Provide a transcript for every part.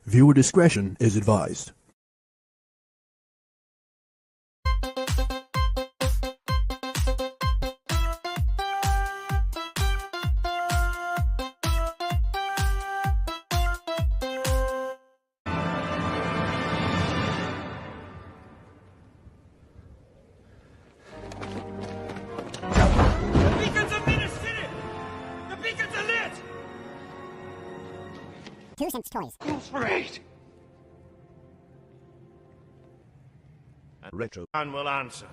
Viewer discretion is advised. Toys. Great. Retro. And will answer.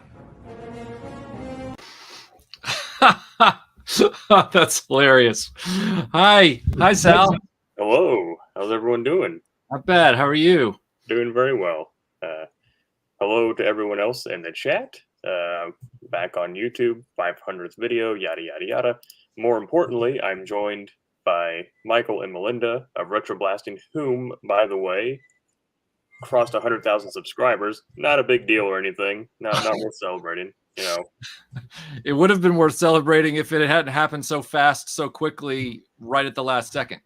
That's hilarious. Hi, Sal. Hello. How's everyone doing? Not bad. How are you? Doing very well. Hello to everyone else in the chat. Back on YouTube, 500th video, yada, yada, yada. More importantly, I'm joined by Michael and Melinda of RetroBlasting, whom, by the way, crossed 100,000 subscribers. Not a big deal or anything. Not worth celebrating, you know. It would have been worth celebrating if it hadn't happened so fast, so quickly, right at the last second.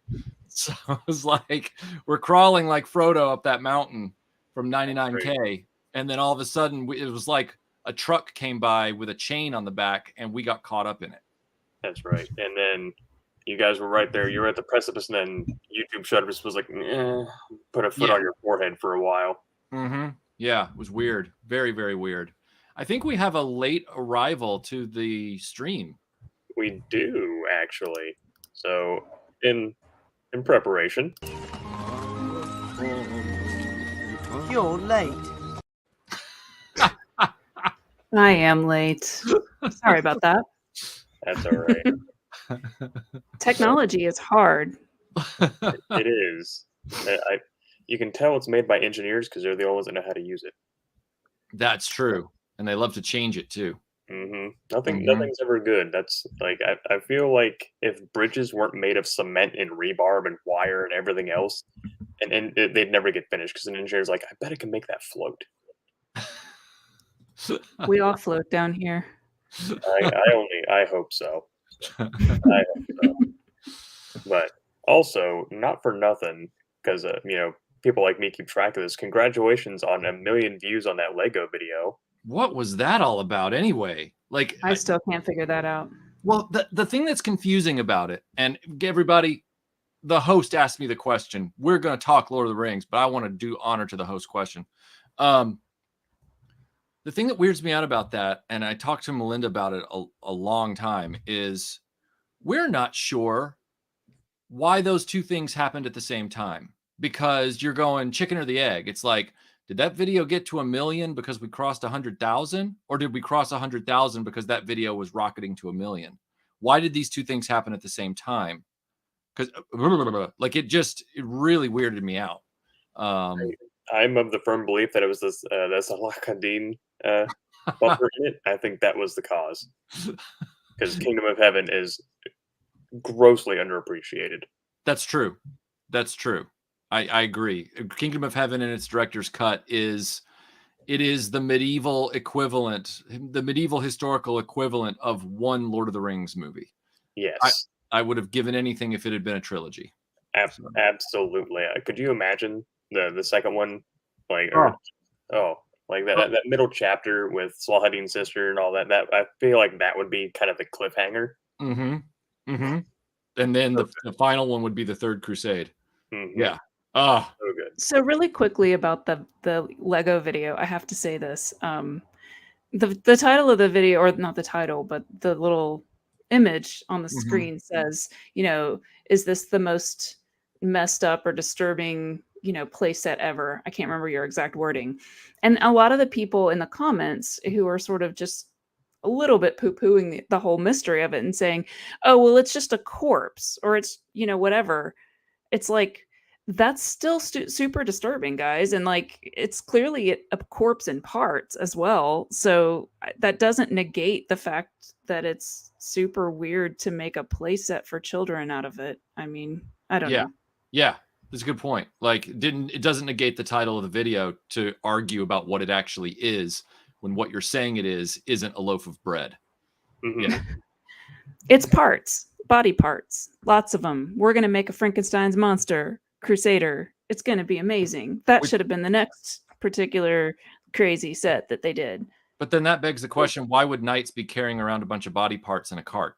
So it was like we're crawling like Frodo up that mountain from 99K, and then all of a sudden it was like a truck came by with a chain on the back, and we got caught up in it. That's right. And then you guys were right there. You were at the precipice, and then YouTube Shudder's was like, put a foot on your forehead for a while. Mm-hmm. Yeah, it was weird. Very, very weird. I think we have a late arrival to the stream. We do, actually. So, in preparation. You're late. I am late. Sorry about that. That's all right. Technology is hard. It is. You can tell it's made by engineers because they're the only ones that know how to use it. That's true. And they love to change it too. Mm-hmm. Nothing's ever good. That's like, I feel like if bridges weren't made of cement and rebarb and wire and everything else, and they'd never get finished because an engineer's like, I bet I can make that float. We all float down here. I hope so. I hope so. But also, not for nothing, because people like me keep track of this. Congratulations on 1 million views on that Lego video. What was that all about anyway? Like, I still can't figure that out. Well, the thing that's confusing about it, and everybody, the host asked me the question. We're going to talk Lord of the Rings, but I want to do honor to the host question. The thing that weirds me out about that, and I talked to Melinda about it a long time, is we're not sure why those two things happened at the same time. Because you're going chicken or the egg. It's like, did that video get to 1 million because we crossed 100,000? Or did we cross 100,000 because that video was rocketing to 1 million? Why did these two things happen at the same time? Because like it really weirded me out. I'm of the firm belief that it was this Alakadin bumper in it. I think that was the cause. Because Kingdom of Heaven is grossly underappreciated. That's true. That's true. I agree. Kingdom of Heaven and its director's cut is the medieval equivalent, the medieval historical equivalent of one Lord of the Rings movie. Yes. I would have given anything if it had been a trilogy. Absolutely. Could you imagine the second one? Like, like that middle chapter with Salahadin's sister and all that. I feel like that would be kind of the cliffhanger. Mm-hmm. Mm-hmm. And then the final one would be the Third Crusade. Mm-hmm. Yeah. Oh, so good. So really quickly about the Lego video, I have to say this. The title of the video, or not the title, but the little image on the screen says, is this the most messed up or disturbing, play set ever? I can't remember your exact wording. And a lot of the people in the comments who are sort of just a little bit poo-pooing the whole mystery of it and saying, oh, well, it's just a corpse, or it's, whatever. It's like, that's still super disturbing, guys. And like, it's clearly a corpse in parts as well. So that doesn't negate the fact that it's super weird to make a play set for children out of it. I mean, I don't know. Yeah. That's a good point. Like, it doesn't negate the title of the video to argue about what it actually is when what you're saying it isn't a loaf of bread. Mm-hmm. Yeah. It's parts, body parts, lots of them. We're going to make a Frankenstein's monster, Crusader. it's going to be amazing. That Which- should have been the next particular crazy set that they did. But then that begs the question: why would knights be carrying around a bunch of body parts in a cart?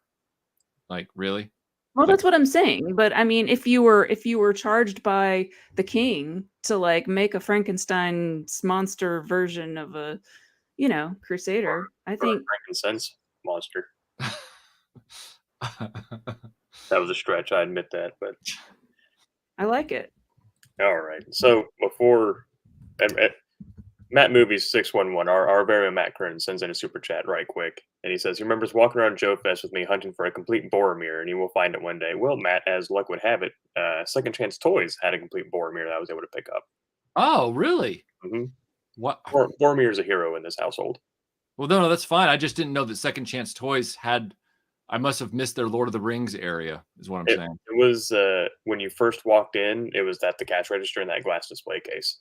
Like, really? Well, Like- that's what I'm saying. But I mean, if you were charged by the king to like make a Frankenstein's monster version of a, crusader, I think Frankincense monster. That was a stretch. I admit that, but I like it. all right. So before Matt Movies 611, our very own Matt Kern sends in a super chat right quick, and he says he remembers walking around Joe Fest with me hunting for a complete Boromir, and he will find it one day. Well, Matt, as luck would have it, Second Chance Toys had a complete Boromir that I was able to pick up. Oh, really? Mm-hmm. What? Boromir is a hero in this household. Well, no, that's fine. I just didn't know that Second Chance Toys had. I must have missed their Lord of the Rings area, is what I'm saying. It was when you first walked in, it was at the cash register in that glass display case.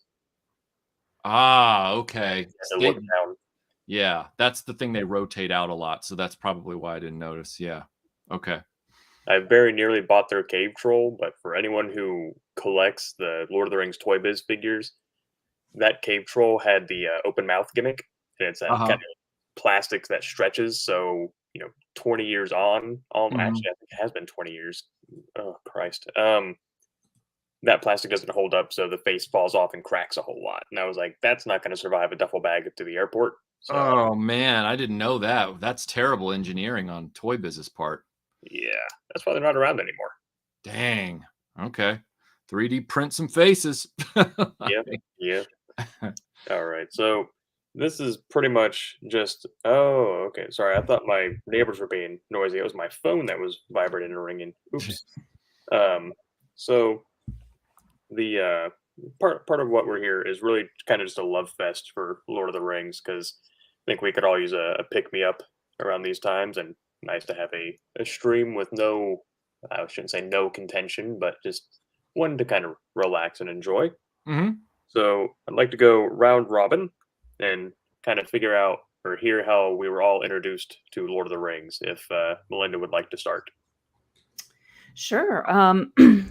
Ah, okay. So look down. Yeah, that's the thing they rotate out a lot, so that's probably why I didn't notice. Yeah. Okay. I very nearly bought their cave troll, but for anyone who collects the Lord of the Rings Toy Biz figures, that cave troll had the open mouth gimmick, and it's kind of plastic that stretches. So 20 years on, actually, I think it has been 20 years. Oh Christ! That plastic doesn't hold up, so the face falls off and cracks a whole lot. And I was like, that's not going to survive a duffel bag to the airport. So, oh man, I didn't know that. That's terrible engineering on Toy Biz's part. Yeah, that's why they're not around anymore. Dang. Okay. 3D print some faces. Yeah. All right. So this is pretty much just. Oh, okay. Sorry, I thought my neighbors were being noisy. It was my phone that was vibrating and ringing. Oops. So the part of what we're here is really kind of just a love fest for Lord of the Rings, because I think we could all use a pick me up around these times, and nice to have a stream with no, I shouldn't say no contention, but just one to kind of relax and enjoy. Mm-hmm. So I'd like to go round robin and kind of figure out or hear how we were all introduced to Lord of the Rings. If Melinda would like to start. Sure.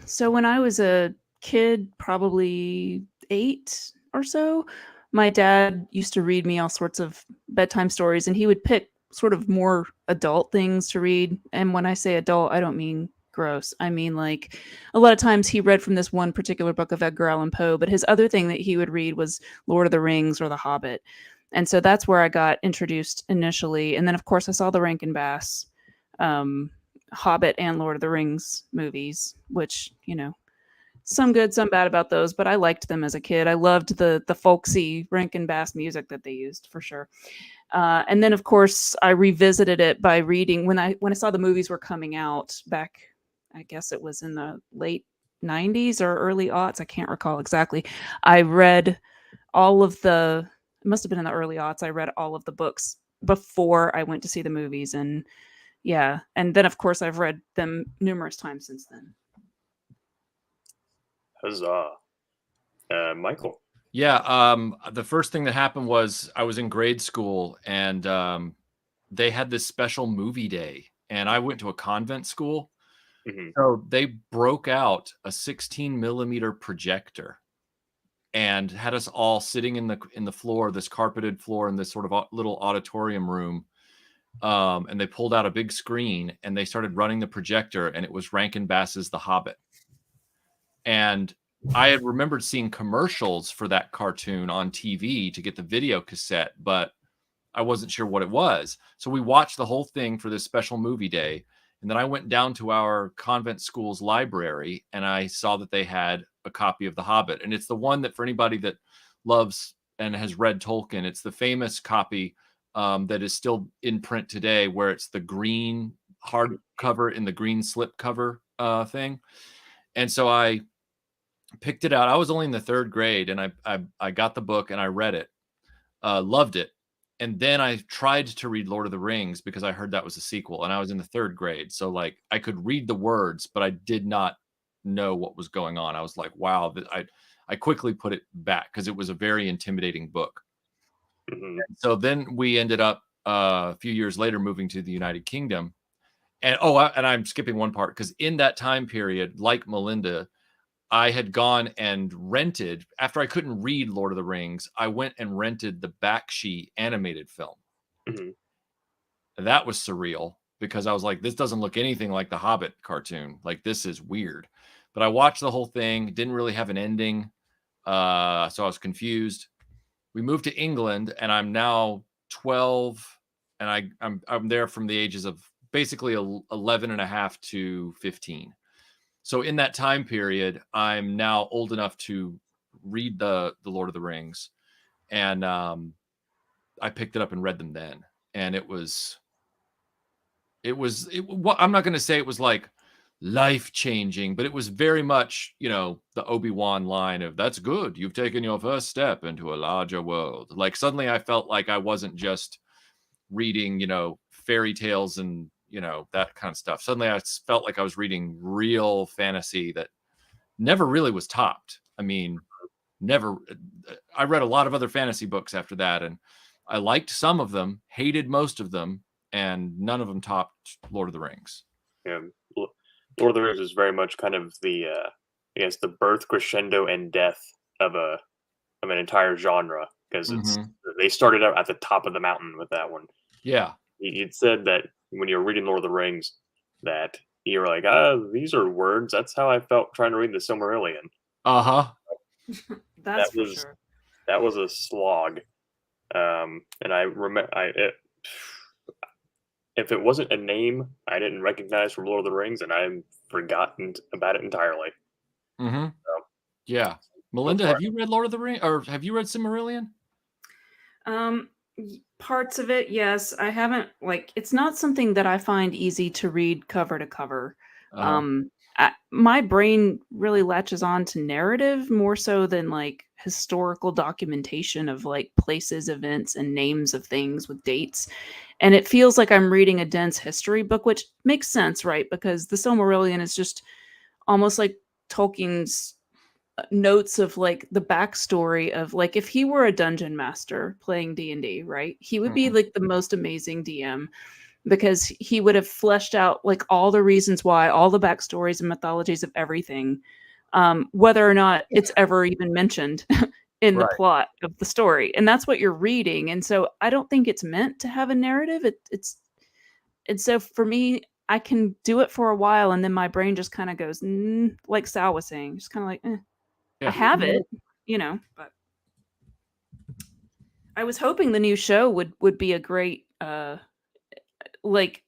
So when I was a kid, probably 8 or so, my dad used to read me all sorts of bedtime stories, and he would pick sort of more adult things to read. And when I say adult, I don't mean gross. I mean, like, a lot of times he read from this one particular book of Edgar Allan Poe, but his other thing that he would read was Lord of the Rings or The Hobbit. And so that's where I got introduced initially. And then, of course, I saw the Rankin Bass Hobbit and Lord of the Rings movies, which, some good, some bad about those, but I liked them as a kid. I loved the folksy Rankin Bass music that they used, for sure. And then, of course, I revisited it by reading when I saw the movies were coming out back. I guess it was in the late 90s or early aughts. I can't recall exactly. I read all of the. It must have been in the early aughts. I read all of the books before I went to see the movies, and yeah, and then of course I've read them numerous times since then. Huzzah. Michael. Yeah. The first thing that happened was I was in grade school, and they had this special movie day, and I went to a convent school. Mm-hmm. So they broke out a 16 millimeter projector and had us all sitting in the floor, this carpeted floor in this sort of little auditorium room. And they pulled out a big screen and they started running the projector, and it was Rankin Bass's The Hobbit. And I had remembered seeing commercials for that cartoon on TV to get the video cassette, but I wasn't sure what it was. So we watched the whole thing for this special movie day. And then I went down to our convent school's library, and I saw that they had a copy of The Hobbit. And it's the one that, for anybody that loves and has read Tolkien, it's the famous copy that is still in print today, where it's the green hardcover in the green slip cover thing. And so I picked it out. I was only in the 3rd grade, and I got the book and I read it, loved it. And then I tried to read Lord of the Rings because I heard that was a sequel, and I was in the 3rd grade. So like I could read the words, but I did not know what was going on. I was like, wow, I quickly put it back because it was a very intimidating book. Mm-hmm. So then we ended up a few years later moving to the United Kingdom. And and I'm skipping one part because in that time period, like Melinda, I had gone and rented, after I couldn't read Lord of the Rings, I went and rented the Bakshi animated film. Mhm. That was surreal because I was like, this doesn't look anything like the Hobbit cartoon. Like, this is weird. But I watched the whole thing, didn't really have an ending. So I was confused. We moved to England, and I'm now 12, and I'm there from the ages of basically 11 and a half to 15. So in that time period, I'm now old enough to read the Lord of the Rings, and I picked it up and read them then, and I'm not going to say it was like life changing, but it was very much, the Obi-Wan line of, that's good, you've taken your first step into a larger world. Like, suddenly I felt like I wasn't just reading, fairy tales and, that kind of stuff. Suddenly I felt like I was reading real fantasy that never really was topped. I mean, never. I read a lot of other fantasy books after that, and I liked some of them, hated most of them, and none of them topped Lord of the Rings. Yeah, Lord of the Rings is very much kind of the, I guess, the birth, crescendo, and death of an entire genre, because they started out at the top of the mountain with that one. Yeah. You'd said that when you were reading Lord of the Rings, that you were like, these are words. That's how I felt trying to read the Silmarillion. That's that for was sure. that was a slog. And I remember, if it wasn't a name I didn't recognize from Lord of the Rings, and I've forgotten about it entirely. Yeah. Melinda, have you read Lord of the Rings, or have you read Silmarillion? Parts of it, yes. I haven't, it's not something that I find easy to read cover to cover. My brain really latches on to narrative more so than like historical documentation of like places, events, and names of things with dates. And it feels like I'm reading a dense history book, which makes sense, right? Because the Silmarillion is just almost like Tolkien's notes of like the backstory of like if he were a dungeon master playing D&D, right? He would be like the most amazing DM because he would have fleshed out like all the reasons why, all the backstories and mythologies of everything, whether or not it's ever even mentioned in the plot of the story. And that's what you're reading. And so I don't think it's meant to have a narrative. And so for me, I can do it for a while and then my brain just kind of goes, like Sal was saying, just kind of like, I have it, but I was hoping the new show would be a great, like,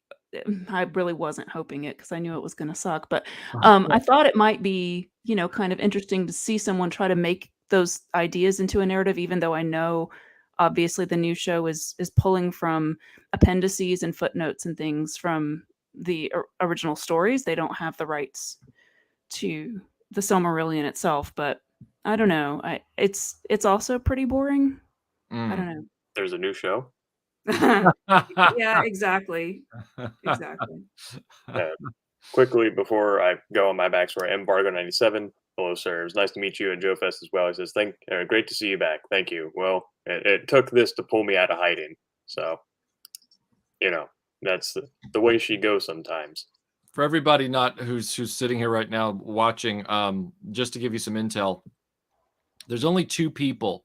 I really wasn't hoping it because I knew it was going to suck, but I thought it might be, kind of interesting to see someone try to make those ideas into a narrative, even though I know obviously the new show is pulling from appendices and footnotes and things from the original stories. They don't have the rights to the Silmarillion itself, but I don't know. It's also pretty boring. I don't know. There's a new show. Yeah, exactly. Exactly. Quickly before I go on my backstory, Embargo 97. Hello, sir. It was nice to meet you, and Joe Fest as well. He says, great to see you back. Thank you. Well, it took this to pull me out of hiding, so that's the way she goes sometimes. For everybody not who's sitting here right now watching, just to give you some intel, there's only two people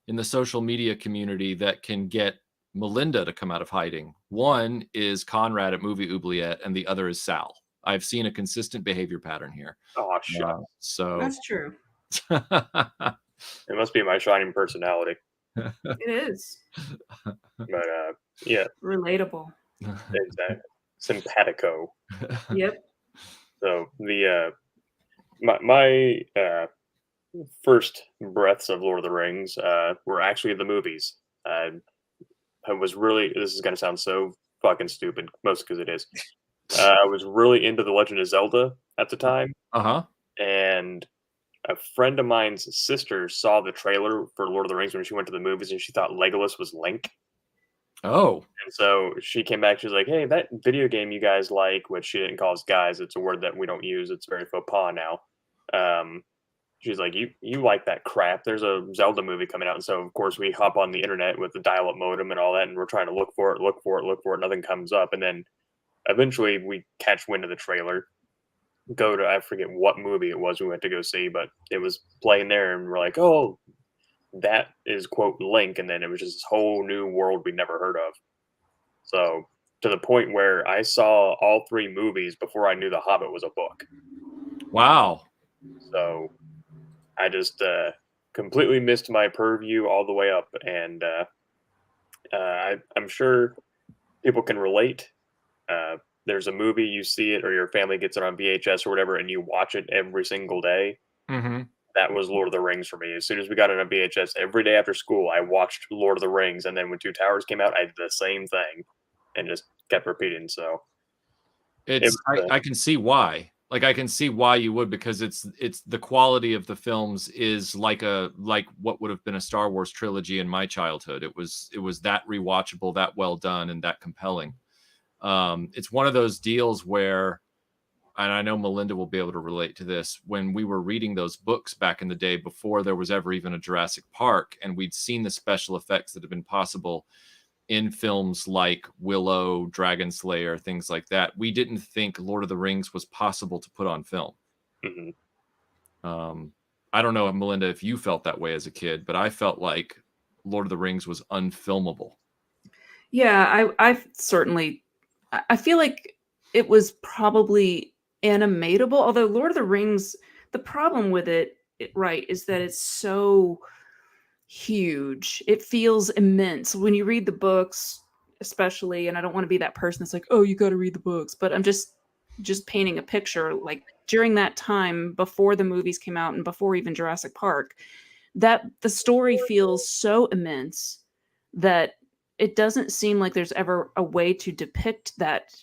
in the social media community that can get Melinda to come out of hiding. One is Conrad at Movie Oubliette, and the other is Sal. I've seen a consistent behavior pattern here. Oh, shit. So that's true. It must be my shining personality. It is. But yeah. Relatable. Exactly. Simpatico. Yep. So the my first breaths of Lord of the Rings were actually the movies. I was really, this is going to sound so fucking stupid, mostly because it is. I was really into The Legend of Zelda at the time. And a friend of mine's sister saw the trailer for Lord of the Rings when she went to the movies, and she thought Legolas was Link. Oh. And so she came back, she was like, hey, that video game you guys like, which she didn't call us guys, it's a word that we don't use, it's very faux pas now. She's like, you like that crap. There's a Zelda movie coming out. And so, of course, we hop on the internet with the dial-up modem and all that, and we're trying to look for it. Nothing comes up. And then eventually we catch wind of the trailer. go to, I forget what movie it was we went to go see, but it was playing there, and we're like, oh, that is quote Link, and then it was just this whole new world we'd never heard of. So to the point where I saw all three movies before I knew The Hobbit was a book. Wow. So I just completely missed my purview all the way up, and I'm sure people can relate. There's a movie, you see it, or your family gets it on VHS or whatever, and you watch it every single day. Mm-hmm. That was Lord of the Rings for me. As soon as we got it on VHS, every day after school, I watched Lord of the Rings, and then when Two Towers came out, I did the same thing, and just kept repeating. So It's I can see why. Like I can see why you would, because it's the quality of the films is like what would have been a Star Wars trilogy in my childhood. It was that rewatchable, that well done, and that compelling. It's one of those deals where, and I know Melinda will be able to relate to this, when we were reading those books back in the day before there was ever even a Jurassic Park, and we'd seen the special effects that have been possible in films like Willow, Dragon Slayer, things like that. We didn't think Lord of the Rings was possible to put on film. Mm-hmm. I don't know, Melinda, if you felt that way as a kid, but I felt like Lord of the Rings was unfilmable. Yeah, I certainly, I feel like it was probably animatable, although Lord of the Rings, the problem with right, is that it's so huge. It feels immense when you read the books, especially, and I don't want to be that person that's like, oh, you got to read the books, but I'm just painting a picture. Like during that time, before the movies came out and before even Jurassic Park, that the story feels so immense that it doesn't seem like there's ever a way to depict that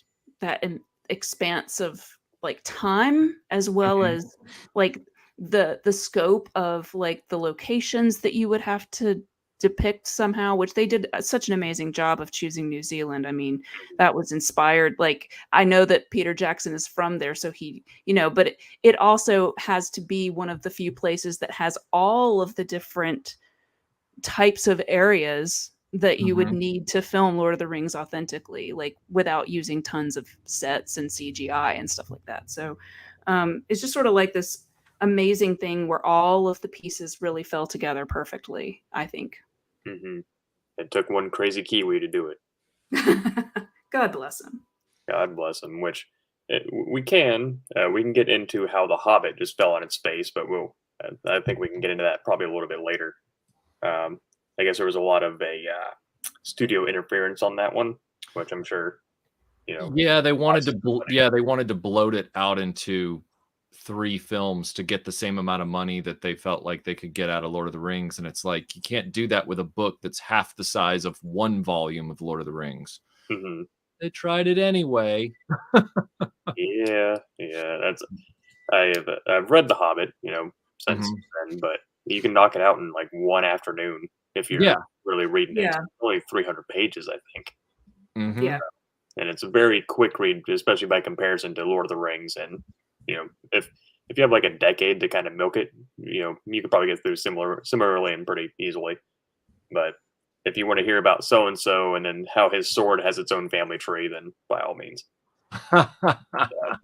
expanse of like time, as well as like the scope of like the locations that you would have to depict somehow, which they did such an amazing job of choosing New Zealand. I mean, that was inspired. Like, I know that Peter Jackson is from there, so he, but it also has to be one of the few places that has all of the different types of areas that you would need to film Lord of the Rings authentically, like without using tons of sets and CGI and stuff like that. So it's just sort of like this amazing thing where all of the pieces really fell together perfectly, I think. Mm-hmm. It took one crazy Kiwi to do it. God bless him. God bless him. Which we can get into how The Hobbit just fell on its face, but I think we can get into that probably a little bit later. I guess there was a lot of studio interference on that one, which I'm sure, Yeah, they wanted to bloat it out into 3 films to get the same amount of money that they felt like they could get out of Lord of the Rings, and it's like you can't do that with a book that's half the size of 1 volume of Lord of the Rings. Mm-hmm. They tried it anyway. Yeah. I've read The Hobbit, since then, but you can knock it out in like one afternoon if you're really reading it. It's only 300 pages, I think. Mm-hmm. Yeah. And it's a very quick read, especially by comparison to Lord of the Rings. And if you have like a decade to kind of milk it, you could probably get through similarly and pretty easily. But if you want to hear about so and so and then how his sword has its own family tree, then by all means.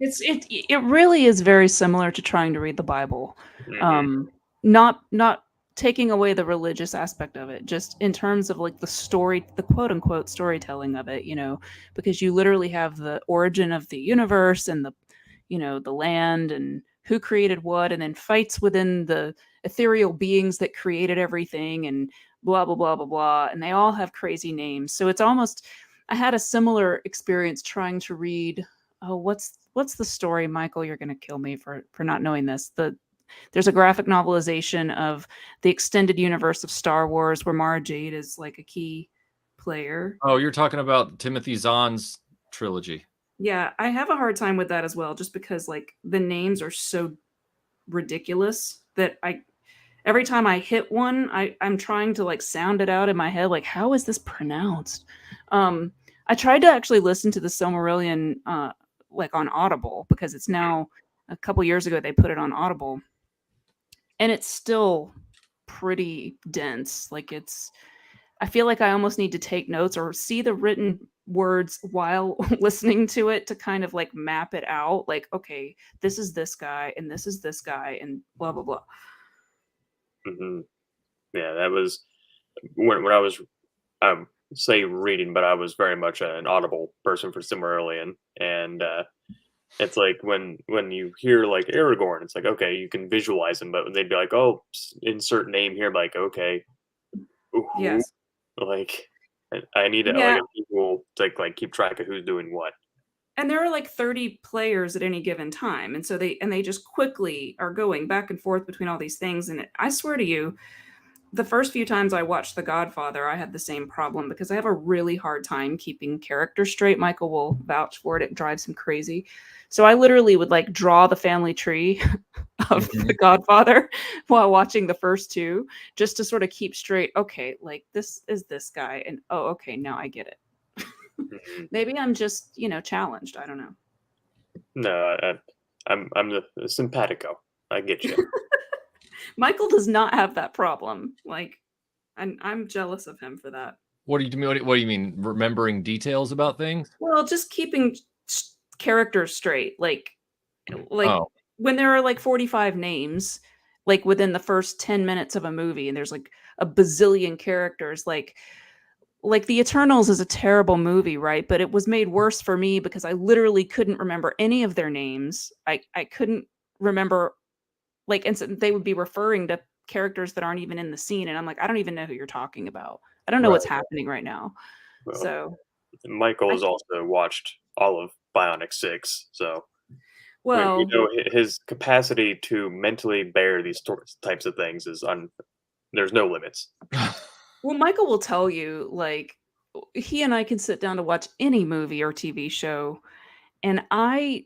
It really is very similar to trying to read the Bible. Mm-hmm. Not taking away the religious aspect of it, just in terms of like the quote unquote storytelling of it, because you literally have the origin of the universe and the land and who created what, and then fights within the ethereal beings that created everything and blah, blah, blah, blah, blah. And they all have crazy names. So it's almost, I had a similar experience trying to read, what's the story, Michael? You're going to kill me for not knowing this. There's a graphic novelization of the extended universe of Star Wars where Mara Jade is like a key player. Oh, you're talking about Timothy Zahn's trilogy. Yeah, I have a hard time with that as well, just because like the names are so ridiculous that every time I hit one, I'm trying to like sound it out in my head, like how is this pronounced? I tried to actually listen to the Silmarillion like on Audible, because it's now a couple years ago they put it on Audible, and it's still pretty dense. Like I feel like I almost need to take notes or see the written words while listening to it to kind of like map it out. Like, okay, this is this guy and this is this guy and blah blah blah. Hmm. Yeah, that was when I was say reading, but I was very much an audible person for Silmarillion, and it's like when you hear like Aragorn, it's like okay, you can visualize him, but they'd be like, oh, insert name here, like okay, who? Yes. Like I need like Yeah. a visual to like keep track of who's doing what. And there are like 30 players at any given time. And so they just quickly are going back and forth between all these things. And I swear to you, the first few times I watched The Godfather, I had the same problem because I have a really hard time keeping characters straight. Michael will vouch for it. It drives him crazy. So I literally would like draw the family tree of The Godfather while watching the first two, just to sort of keep straight. Okay, like this is this guy. And oh, okay, now I get it. Mhm. Maybe I'm just, challenged. I don't know. No, I'm the simpatico. I get you. Michael does not have that problem. Like, and I'm jealous of him for that. What do you mean? What do you mean? Remembering details about things? Well, just keeping characters straight. Like Oh, when there are like 45 names, like within the first 10 minutes of a movie, and there's like a bazillion characters, like The Eternals is a terrible movie, right? But it was made worse for me because I literally couldn't remember any of their names. I couldn't remember, like, and so they would be referring to characters that aren't even in the scene, and I'm like, I don't even know who you're talking about. I don't know Right. what's happening right now. Well, So, Michael I has also watched all of Bionic 6, so we well, know his capacity to mentally bear these types of things is there's no limits. well, Michael will tell you, like, he and I can sit down to watch any movie or TV show, and I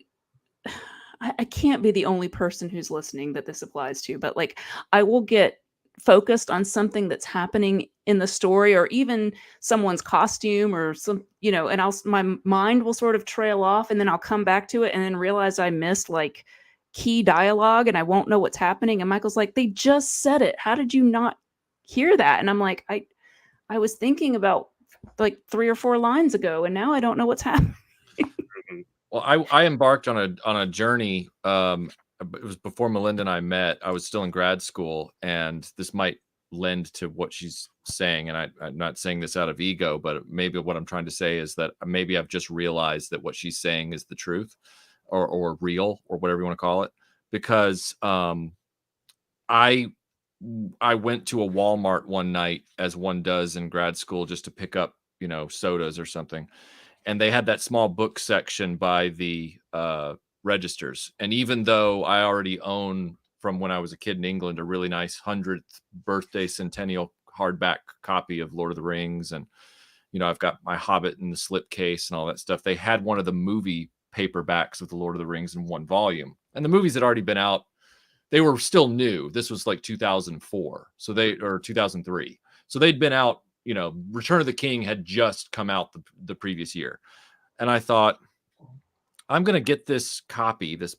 can't be the only person who's listening that this applies to, but like I will get focused on something that's happening in the story or even someone's costume or and my mind will sort of trail off and then I'll come back to it and then realize I missed like key dialogue and I won't know what's happening. And Michael's like, they just said it. How did you not hear that? And I'm like, I was thinking about like 3 or 4 lines ago and now I don't know what's happening. Mhm. well, I embarked on a journey. It was before Melinda and I met. I was still in grad school, and this might lend to what she's saying. And I'm not saying this out of ego, but maybe what I'm trying to say is that maybe I've just realized that what she's saying is the truth, or real, or whatever you want to call it. Because I went to a Walmart one night, as one does in grad school, just to pick up, sodas or something. And they had that small book section by the registers. And even though I already own, from when I was a kid in England, a really nice 100th birthday centennial hardback copy of Lord of the Rings, and I've got my Hobbit in the slipcase and all that stuff, they had one of the movie paperbacks of the Lord of the Rings in one volume. And the movies had already been out. They were still new. This was like 2004. Or 2003. So they'd been out, Return of the King had just come out the previous year. And I thought, I'm going to get this copy, this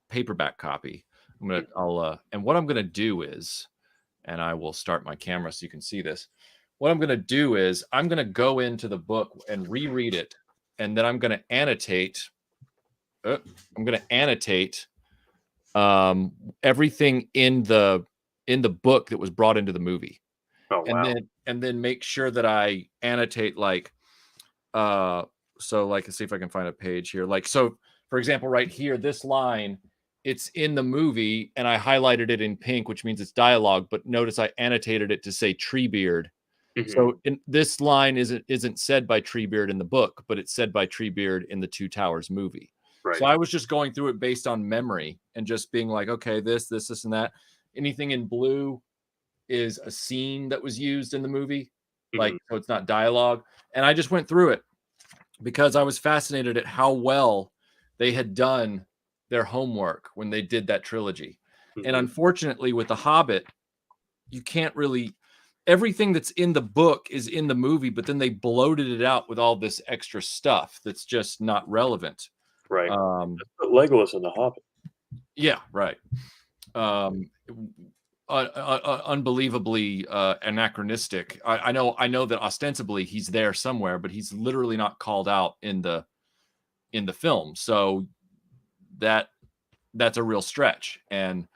paperback copy. And what I'm going to do is, and I will start my camera so you can see this. What I'm going to do is I'm going to go into the book and reread it. And then I'm going to annotate. Everything in the book that was brought into the movie. Oh wow! And then make sure that I annotate so like, let's see if I can find a page here. Like, so for example, right here, this line, it's in the movie and I highlighted it in pink, which means it's dialogue, but notice I annotated it to say Treebeard. Mhm. So this line isn't said by Treebeard in the book, but it's said by Treebeard in the Two Towers movie. Right. So I was just going through it based on memory and just being like, okay, this, and that. Anything in blue is a scene that was used in the movie. Like, so it's not dialogue. And I just went through it because I was fascinated at how well they had done their homework when they did that trilogy. Mhm. And unfortunately with The Hobbit, you can't really, everything that's in the book is in the movie, but then they bloated it out with all this extra stuff that's just not relevant. Right. Legolas in The Hobbit. Yeah, right. unbelievably anachronistic. I know that ostensibly he's there somewhere, but he's literally not called out in the film. So that's a real stretch. And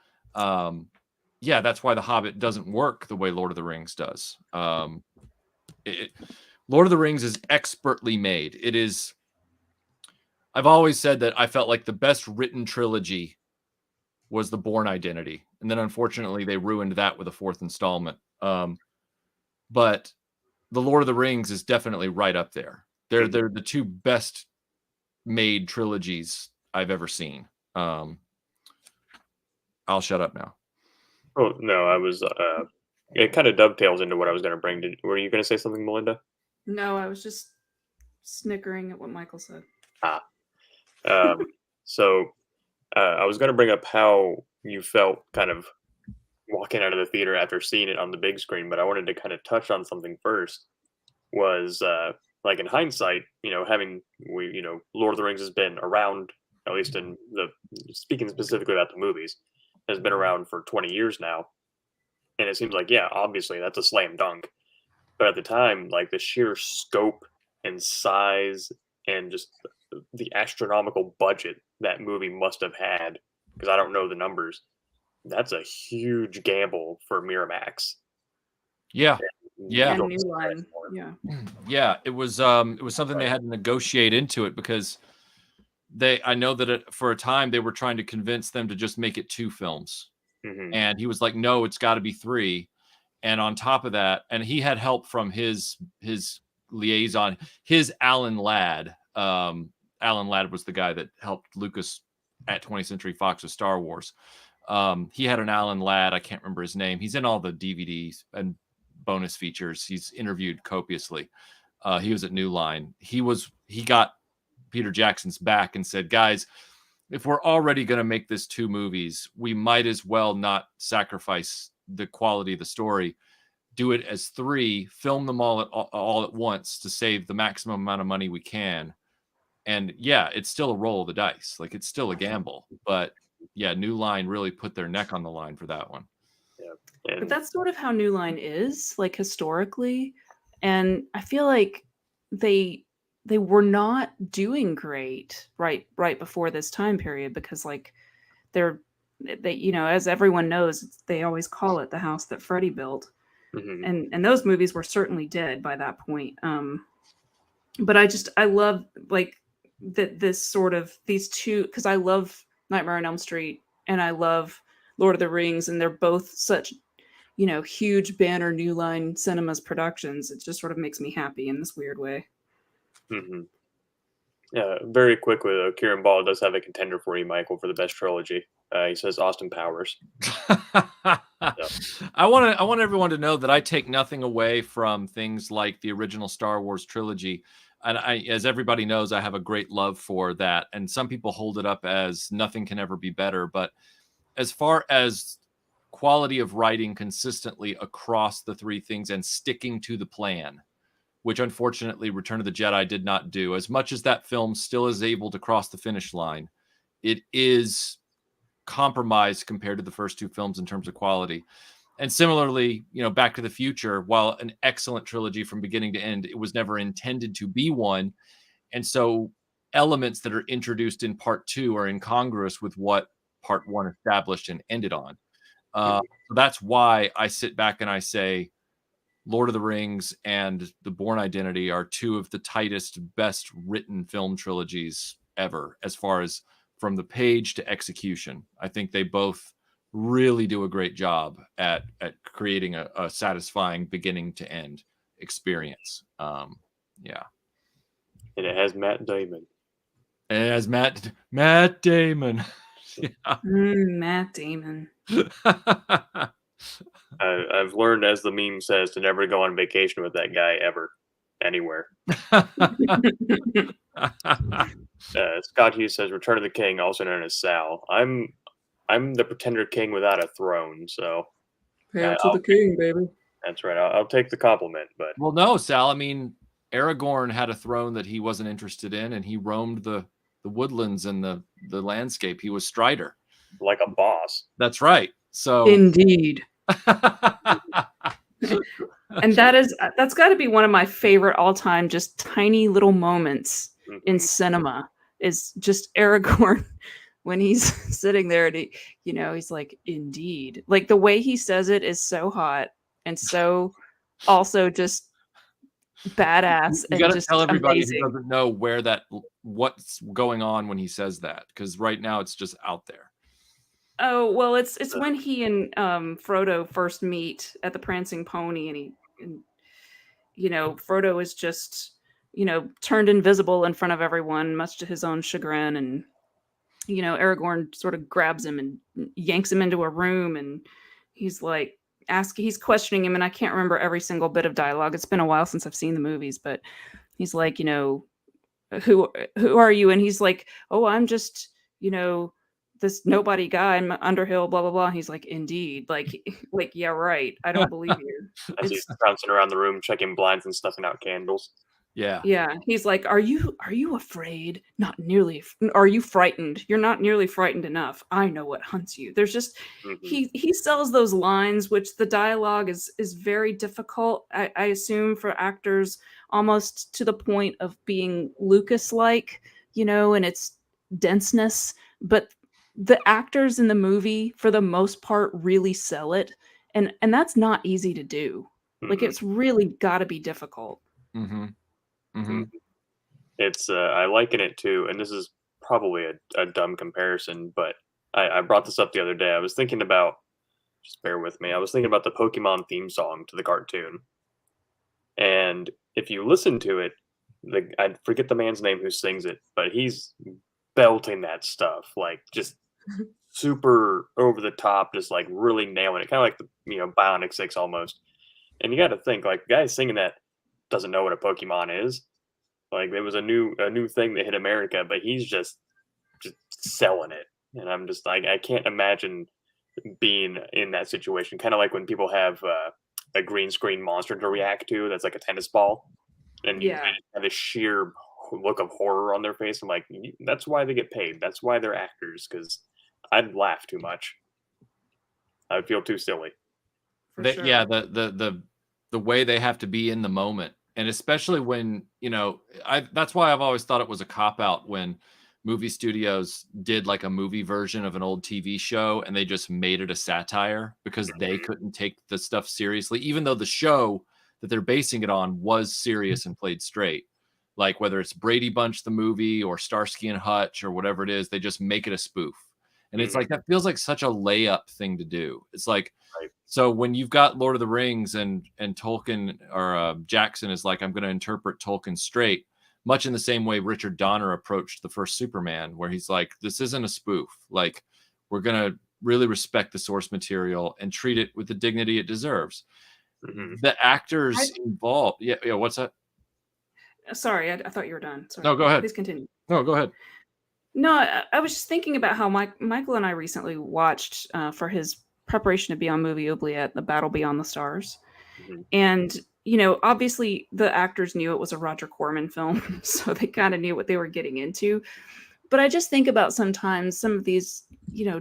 yeah, that's why The Hobbit doesn't work the way Lord of the Rings does. Lord of the Rings is expertly made. It is. I've always said that I felt like the best written trilogy was The Bourne Identity, and then unfortunately they ruined that with a fourth installment. But The Lord of the Rings is definitely right up there. They're the two best made trilogies I've ever seen. I'll shut up now. Oh no, I was. It kind of dovetails into what I was going to bring. Were you going to say something, Melinda? No, I was just snickering at what Michael said. So I was going to bring up how you felt kind of walking out of the theater after seeing it on the big screen, but I wanted to kind of touch on something first. Was like in hindsight, Lord of the Rings has been around, at least in the speaking specifically about the movies, has been around for 20 years now, and it seems like, yeah, obviously that's a slam dunk. But at the time, like the sheer scope and size and just the astronomical budget that movie must have had, because I don't know the numbers, that's a huge gamble for Miramax. Yeah. Yeah. And New Line. Yeah. Yeah. It was something they had to negotiate into it, because I know that for a time they were trying to convince them to just make it 2 films. Mm-hmm. And he was like, no, it's got to be 3. And on top of that, and he had help from his liaison, his Alan Ladd. Alan Ladd was the guy that helped Lucas at 20th Century Fox with Star Wars. He had an Alan Ladd. I can't remember his name. He's in all the DVDs and bonus features. He's interviewed copiously. He was at New Line. He got Peter Jackson's back and said, guys, if we're already going to make this 2 movies, we might as well not sacrifice the quality of the story. Do it as 3, film them all at once to save the maximum amount of money we can. And yeah, it's still a roll of the dice. Like, it's still a gamble, but yeah, New Line really put their neck on the line for that one. Yeah. But that's sort of how New Line is, like, historically. And I feel like they were not doing great right before this time period, because like they as everyone knows, they always call it the house that Freddie built. Mm-hmm. And those movies were certainly dead by that point. But I love like this sort of these two, because I love Nightmare on Elm Street and I love Lord of the Rings, and they're both such huge banner New Line Cinemas productions. It just sort of makes me happy in this weird way. Mm-hmm. Yeah, very quickly though, Kieran Ball does have a contender for you, Michael, for the best trilogy. He says Austin Powers. I want everyone to know that I take nothing away from things like the original Star Wars trilogy. And as everybody knows, I have a great love for that. And some people hold it up as nothing can ever be better. But as far as quality of writing consistently across the 3 things and sticking to the plan, which unfortunately Return of the Jedi did not do, as much as that film still is able to cross the finish line, it is compromised compared to the first 2 films in terms of quality. And similarly, Back to the Future, while an excellent trilogy from beginning to end, it was never intended to be one. And so elements that are introduced in part 2 are incongruous with what part 1 established and ended on. So that's why I sit back and I say Lord of the Rings and The Bourne Identity are 2 of the tightest, best written film trilogies ever, as far as from the page to execution. I think they both really do a great job at creating a satisfying beginning to end experience. Yeah. And it has Matt Damon. And it has Matt Damon. Yeah. Matt Damon. I've learned, as the meme says, to never go on vacation with that guy ever, anywhere. Scott Hughes says, "Return of the King," also known as Sal. I'm the pretender king without a throne, so Hail to the king, baby. That's right. I'll take the compliment, but well, no, Sal. I mean, Aragorn had a throne that he wasn't interested in, and he roamed the woodlands and the landscape. He was Strider, like a boss. That's right. So indeed. And that's got to be one of my favorite all-time just tiny little moments in cinema is just Aragorn when he's sitting there and he's like, indeed. Like the way he says it is so hot and so also just badass You and got to just tell everybody amazing. who doesn't know what's going on when he says that, because right now it's just out there. Oh, well, it's when he and Frodo first meet at the Prancing Pony, and Frodo is just turned invisible in front of everyone, much to his own chagrin, and Aragorn sort of grabs him and yanks him into a room, and he's like he's questioning him, and I can't remember every single bit of dialogue. It's been a while since I've seen the movies, but he's like, who are you? And he's like, oh, I'm just this nobody guy. I'm Underhill, blah blah blah. He's like, indeed, like yeah, right. I don't believe you. As he's bouncing around the room, checking blinds and stuffing out candles. Yeah. He's like, are you afraid? Not nearly. Are you frightened? You're not nearly frightened enough. I know what hunts you. There's just he sells those lines, which the dialogue is very difficult. I assume for actors, almost to the point of being Lucas-like, and its denseness. But the actors in the movie, for the most part, really sell it, and that's not easy to do. Like it's really got to be difficult. It's I liken it to, and this is probably a dumb comparison, but I brought this up the other day. I was thinking about, just bear with me. I was thinking about the Pokemon theme song to the cartoon, and if you listen to it, I forget the man's name who sings it, but he's belting that stuff like just super over the top, just like really nailing it, kind of like the Bionic 6 almost. And you got to think like the guy singing that doesn't know what a Pokemon is. Like it was a new thing that hit America, but he's just selling it. And I'm just like, I can't imagine being in that situation. Kind of like when people have a green screen monster to react to that's like a tennis ball, and you have this sheer look of horror on their face. I'm like, that's why they get paid. That's why they're actors, because I'd laugh too much. I'd feel too silly. Sure. Yeah, the way they have to be in the moment, and especially when that's why I've always thought it was a cop out when movie studios did like a movie version of an old TV show and they just made it a satire, because they couldn't take the stuff seriously, even though the show that they're basing it on was serious and played straight. Like whether it's Brady Bunch the movie or Starsky and Hutch or whatever it is, they just make it a spoof. And it's like, that feels like such a layup thing to do. It's like, so when you've got Lord of the Rings and Tolkien or Jackson is like, I'm going to interpret Tolkien straight, much in the same way Richard Donner approached the first Superman, where he's like, this isn't a spoof. Like, we're going to really respect the source material and treat it with the dignity it deserves. The actors involved. Yeah. What's that? Sorry, I thought you were done. Sorry. No, go ahead. Please continue. No, go ahead. No, I was just thinking about how Michael and I recently watched for his preparation to be on Movie Oubliette, The Battle Beyond the Stars. And, obviously the actors knew it was a Roger Corman film, so they kind of knew what they were getting into. But I just think about sometimes some of these,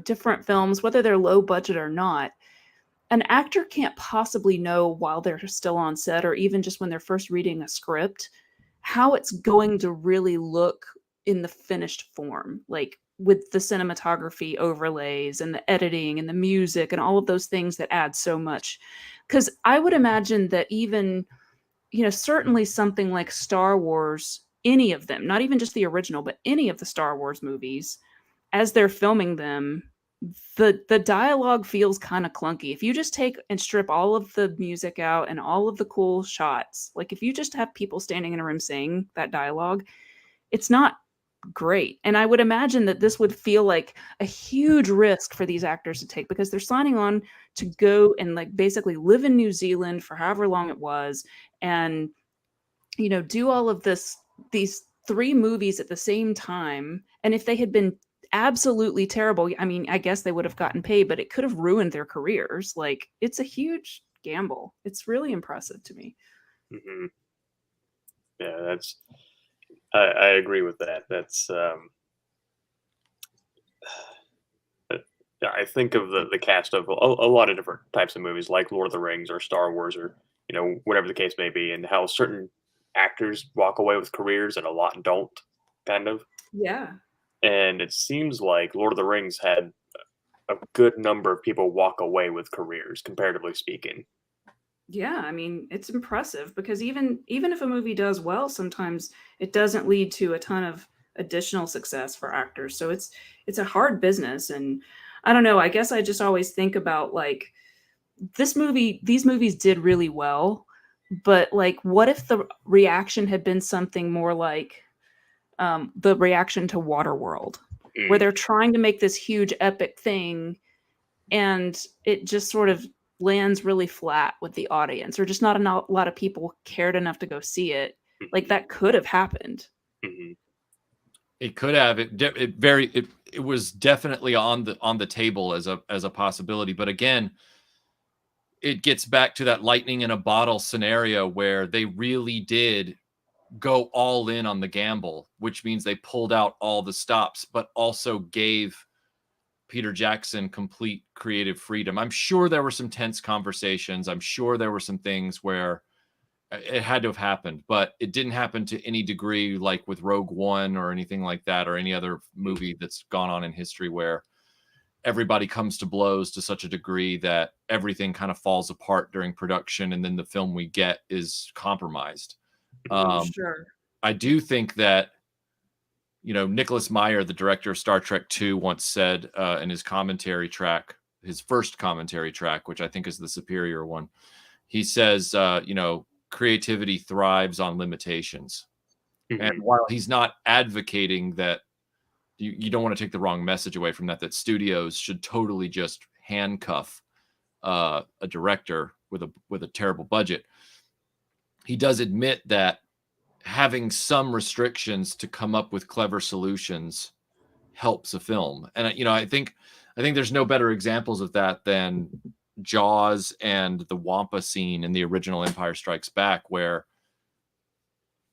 different films, whether they're low budget or not, an actor can't possibly know while they're still on set or even just when they're first reading a script, how it's going to really look in the finished form, like with the cinematography overlays and the editing and the music and all of those things that add so much. Because I would imagine that even, certainly something like Star Wars, any of them, not even just the original, but any of the Star Wars movies, as they're filming them, the dialogue feels kind of clunky. If you just take and strip all of the music out and all of the cool shots, like if you just have people standing in a room saying that dialogue, it's not great. And I would imagine that this would feel like a huge risk for these actors to take, because they're signing on to go and like basically live in New Zealand for however long it was, and do all of these 3 movies at the same time. And if they had been absolutely terrible, I mean, I guess they would have gotten paid, but it could have ruined their careers. Like, it's a huge gamble. It's really impressive to me. Yeah, that's I agree with that. That's I think of the cast of a lot of different types of movies, like Lord of the Rings or Star Wars, or whatever the case may be, and how certain actors walk away with careers and a lot don't, kind of. Yeah. And it seems like Lord of the Rings had a good number of people walk away with careers, comparatively speaking. Yeah, I mean, it's impressive because even if a movie does well, sometimes it doesn't lead to a ton of additional success for actors. So it's a hard business, and I don't know, I guess I just always think about like these movies did really well, but like what if the reaction had been something more like the reaction to Waterworld, where Mm, they're trying to make this huge epic thing and it just sort of lands really flat with the audience, or just not a lot of people cared enough to go see it. Like mhm, that could have happened. mhm, It could have it was definitely on the table as a possibility, but again, it gets back to that lightning in a bottle scenario where they really did go all in on the gamble, which means they pulled out all the stops, but also gave Peter Jackson complete creative freedom. I'm sure there were some tense conversations. I'm sure there were some things where it had to have happened, but it didn't happen to any degree like with Rogue One or anything like that, or any other movie that's gone on in history where everybody comes to blows to such a degree that everything kind of falls apart during production, and then the film we get is compromised. Um, Sure. I do think that Nicholas Meyer, the director of Star Trek II, once said in his commentary track, his first commentary track, which I think is the superior one, he says, creativity thrives on limitations. And mhm, while he's not advocating that, you don't want to take the wrong message away from that studios should totally just handcuff a director with a terrible budget. He does admit that having some restrictions to come up with clever solutions helps a film. And I think there's no better examples of that than Jaws and the Wampa scene in the original Empire Strikes Back, where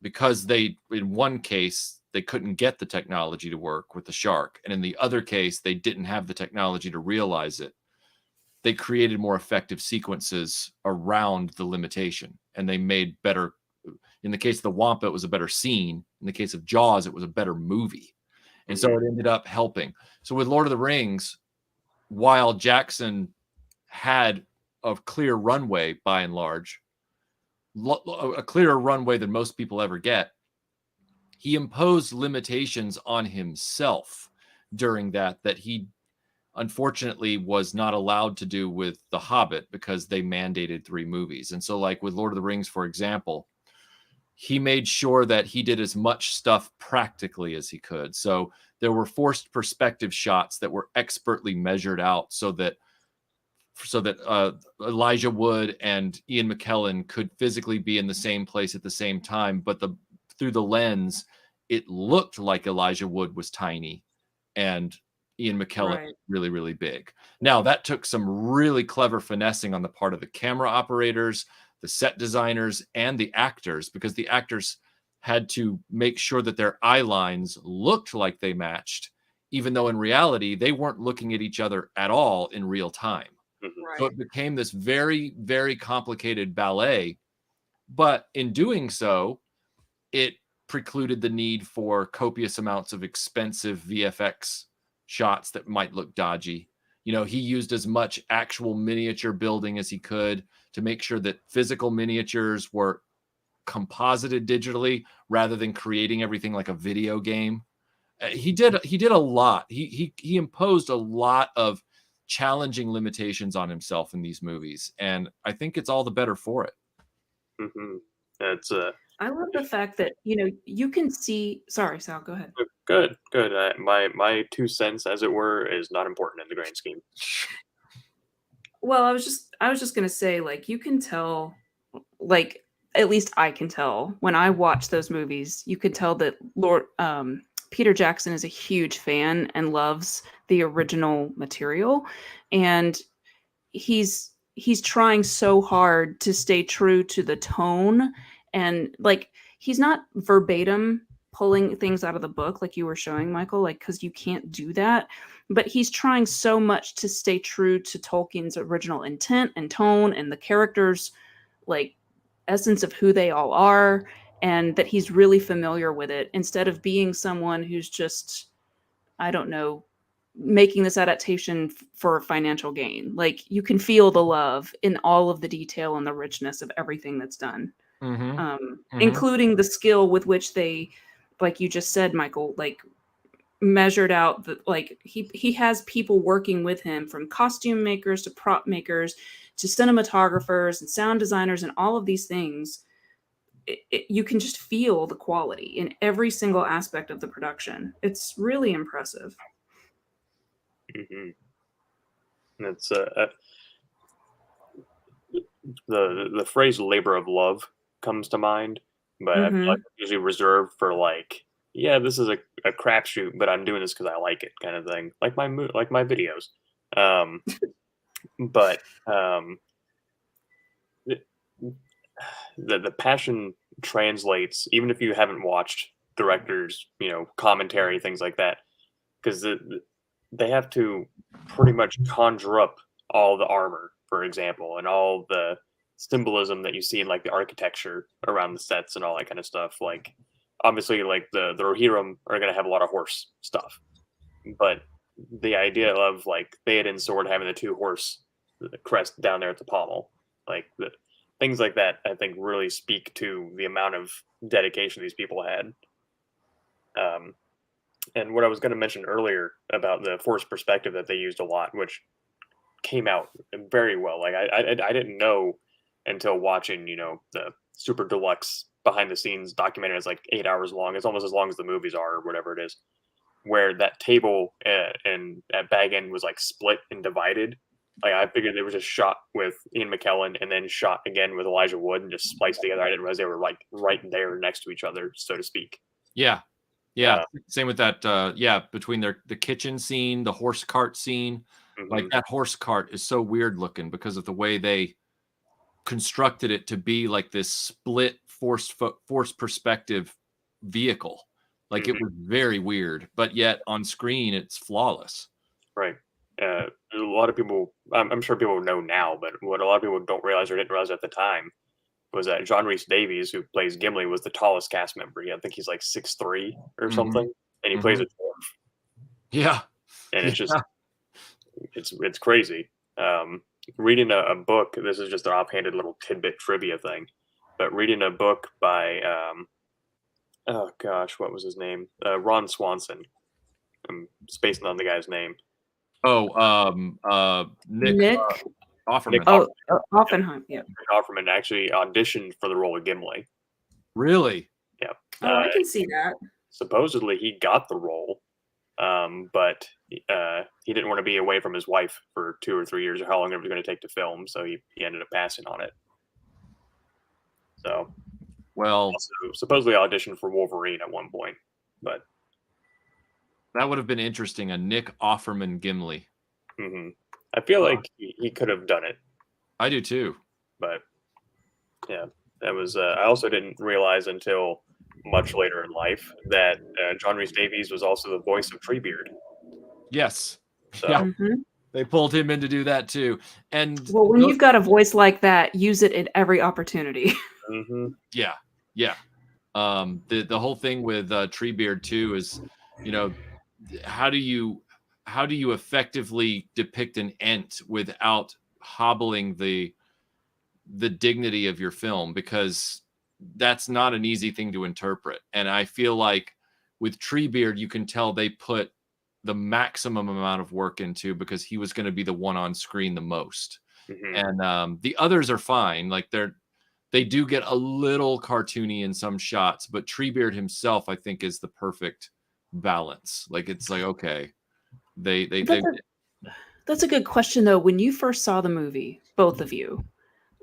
because in one case they couldn't get the technology to work with the shark, and in the other case they didn't have the technology to realize it, they created more effective sequences around the limitation, and they made better. In the case of the Wampa, it was a better scene. In the case of Jaws, it was a better movie. And so mhm, it ended up helping. So with Lord of the Rings, while Jackson had a clear runway by and large, a clearer runway than most people ever get, he imposed limitations on himself during that he unfortunately was not allowed to do with The Hobbit because they mandated 3 movies. And so like with Lord of the Rings, for example, he made sure that he did as much stuff practically as he could. So there were forced perspective shots that were expertly measured out so that Elijah Wood and Ian McKellen could physically be in the same place at the same time, but through the lens, it looked like Elijah Wood was tiny and Ian McKellen Right. was really, really big. Now, that took some really clever finessing on the part of the camera operators, the set designers, and the actors, because the actors had to make sure that their eye lines looked like they matched, even though in reality, they weren't looking at each other at all in real time. mhm, So it became this very, very complicated ballet. But in doing so, it precluded the need for copious amounts of expensive VFX shots that might look dodgy. He used as much actual miniature building as he could to make sure that physical miniatures were composited digitally rather than creating everything like a video game. He did a lot. He imposed a lot of challenging limitations on himself in these movies, and I think it's all the better for it. mhm. That's I love the fact that, you can see, sorry, Sal, go ahead. good, good. My 2 cents, as it were, is not important in the grand scheme. Well, I was just gonna say, like, you can tell, like, at least I can tell when I watch those movies, you can tell that Peter Jackson is a huge fan and loves the original material, and he's trying so hard to stay true to the tone, and like he's not verbatim pulling things out of the book like you were showing, Michael, like, because you can't do that. But he's trying so much to stay true to Tolkien's original intent and tone and the characters, like, essence of who they all are, and that he's really familiar with it, instead of being someone who's just, I don't know, making this adaptation for financial gain. Like, you can feel the love in all of the detail and the richness of everything that's done, including the skill with which they, like you just said, Michael, like, measured out the, like, he has people working with him, from costume makers to prop makers to cinematographers and sound designers and all of these things. You can just feel the quality in every single aspect of the production. It's really impressive. It's the phrase "labor of love" comes to mind, but I feel like it's usually reserved for, like, yeah, this is a crapshoot, but I'm doing this because I like it, kind of thing, like my videos. But the passion translates even if you haven't watched directors, commentary, things like that, because they have to pretty much conjure up all the armor, for example, and all the symbolism that you see in, like, the architecture around the sets and all that kind of stuff. Like, obviously, like, the Rohirrim are going to have a lot of horse stuff, but the idea of, like, Theoden's sword having the 2 horse crest down there at the pommel, like, things like that, I think really speak to the amount of dedication these people had. And what I was going to mention earlier about the forced perspective that they used a lot, which came out very well. Like, I didn't know until watching, the super deluxe behind the scenes documentary. It's like 8 hours long. It's almost as long as the movies are, or whatever it is, where that table and at Bag End was, like, split and divided. Like, I figured they were just shot with Ian McKellen and then shot again with Elijah Wood and just spliced together. I didn't realize they were, like, right there next to each other, so to speak. Yeah. Same with that. Between the kitchen scene, the horse cart scene, like, that horse cart is so weird looking because of the way they constructed it to be like this split forced perspective vehicle. Like, it was very weird, but yet on screen it's flawless. Right. A lot of people, I'm sure people know now, but what a lot of people don't realize or didn't realize at the time was that John Rhys Davies, who plays Gimli, was the tallest cast member. I think he's like 6'3" or something, and he plays a dwarf. Yeah, and it's just it's crazy. Reading a book. This is just an offhanded little tidbit trivia thing, but reading a book by oh gosh, what was his name? Ron Swanson. I'm spacing on the guy's name. Nick Offerman. Offenheim. Yeah. Nick Offerman actually auditioned for the role of Gimli. Really? Yeah. I can see that. Supposedly he got the role, but he didn't want to be away from his wife for 2 or 3 years, or how long it was going to take to film. So he ended up passing on it. So, well, also, supposedly auditioned for Wolverine at one point, but that would have been interesting. A Nick Offerman Gimli. I feel like he could have done it. I do too. But yeah, that was. I also didn't realize until much later in life that John Rhys Davies was also the voice of Treebeard. Yes. So, yeah. They pulled him in to do that too. And well, when you've got a voice like that, use it at every opportunity. Yeah. The whole thing with Treebeard too is, how do you effectively depict an Ent without hobbling the dignity of your film, because that's not an easy thing to interpret. And I feel like with Treebeard, you can tell they put the maximum amount of work into, because he was going to be the one on screen the most. And the others are fine. Like, they do get a little cartoony in some shots, but Treebeard himself, I think, is the perfect balance. Like, it's like, okay, that's a good question though. When you first saw the movie, both of you,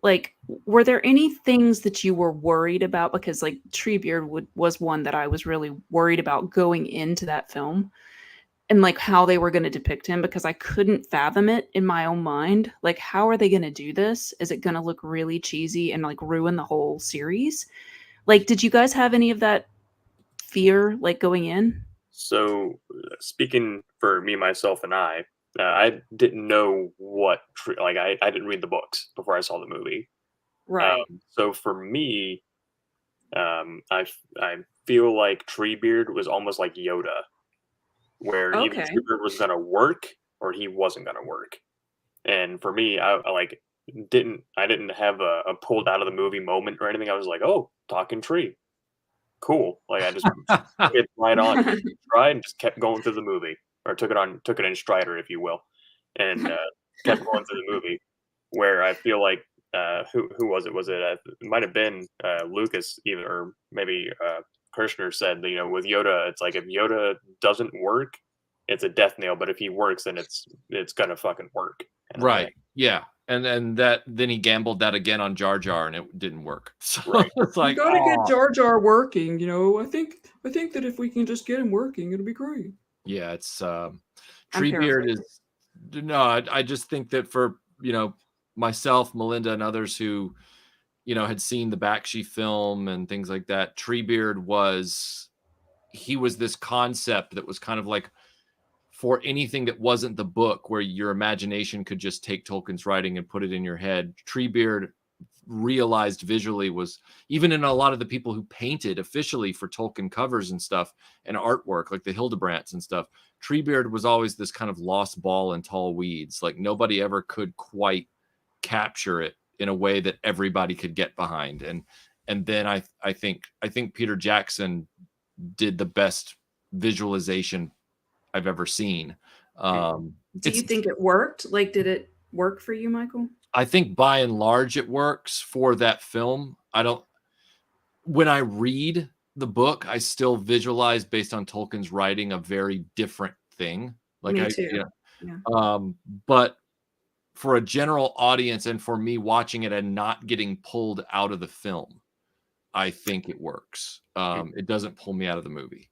like, were there any things that you were worried about? Because, like, Treebeard was one that I was really worried about going into that film, and, like, how they were going to depict him, because I couldn't fathom it in my own mind. Like, how are they going to do this? Is it going to look really cheesy and, like, ruin the whole series? Like, did you guys have any of that fear like going in? So, speaking for me, myself, and I didn't know what like I didn't read the books before I saw the movie. Right. So for me, I feel like Treebeard was almost like Yoda, where either Okay. Treebeard was gonna work or he wasn't gonna work. And for me, I like didn't have a pulled out of the movie moment or anything. I was like, oh, talking tree, cool. Like I just took it right on stride and just kept going through the movie, or took it in strider, if you will, and kept going through the movie. Where I feel like who was it? Was it? It might have been Lucas, either, or maybe Kirshner said that, with Yoda, it's like if Yoda doesn't work, it's a death nail. But if he works, then it's gonna fucking work. kind of Right. thing. Yeah. And then he gambled that again on Jar Jar and it didn't work. So Right. it's like, You gotta "Aw." get Jar Jar working, I think that if we can just get him working, it'll be great. Yeah, it's I'm Treebeard paraphrasing. is no, I just think that for myself, Melinda, and others who had seen the Bakshi film and things like that, Treebeard was this concept that was kind of like for anything that wasn't the book, where your imagination could just take Tolkien's writing and put it in your head. Treebeard realized visually was, even in a lot of the people who painted officially for Tolkien covers and stuff and artwork, like the Hildebrands and stuff, Treebeard was always this kind of lost ball in tall weeds. Like nobody ever could quite capture it in a way that everybody could get behind. And then I think Peter Jackson did the best visualization I've ever seen. Do you think it worked? Like, did it work for you, Michael? I think by and large it works for that film. When I read the book, I still visualize, based on Tolkien's writing, a very different thing. Like Me too. Yeah. But for a general audience and for me watching it and not getting pulled out of the film, I think it works. It doesn't pull me out of the movie.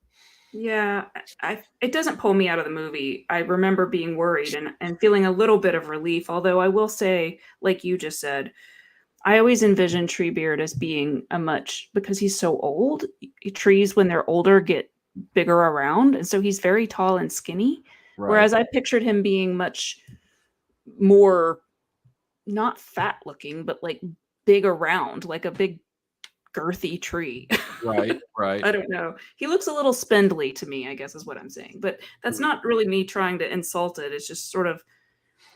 Yeah, it doesn't pull me out of the movie. I remember being worried and feeling a little bit of relief, although I will say, like you just said, I always envision Treebeard as being because he's so old. Trees, when they're older, get bigger around, and so he's very tall and skinny. Right. Whereas I pictured him being much more, not fat looking, but like big around, like a big girthy tree. Right. I don't know. He looks a little spindly to me, I guess is what I'm saying. But that's not really me trying to insult it. It's just sort of,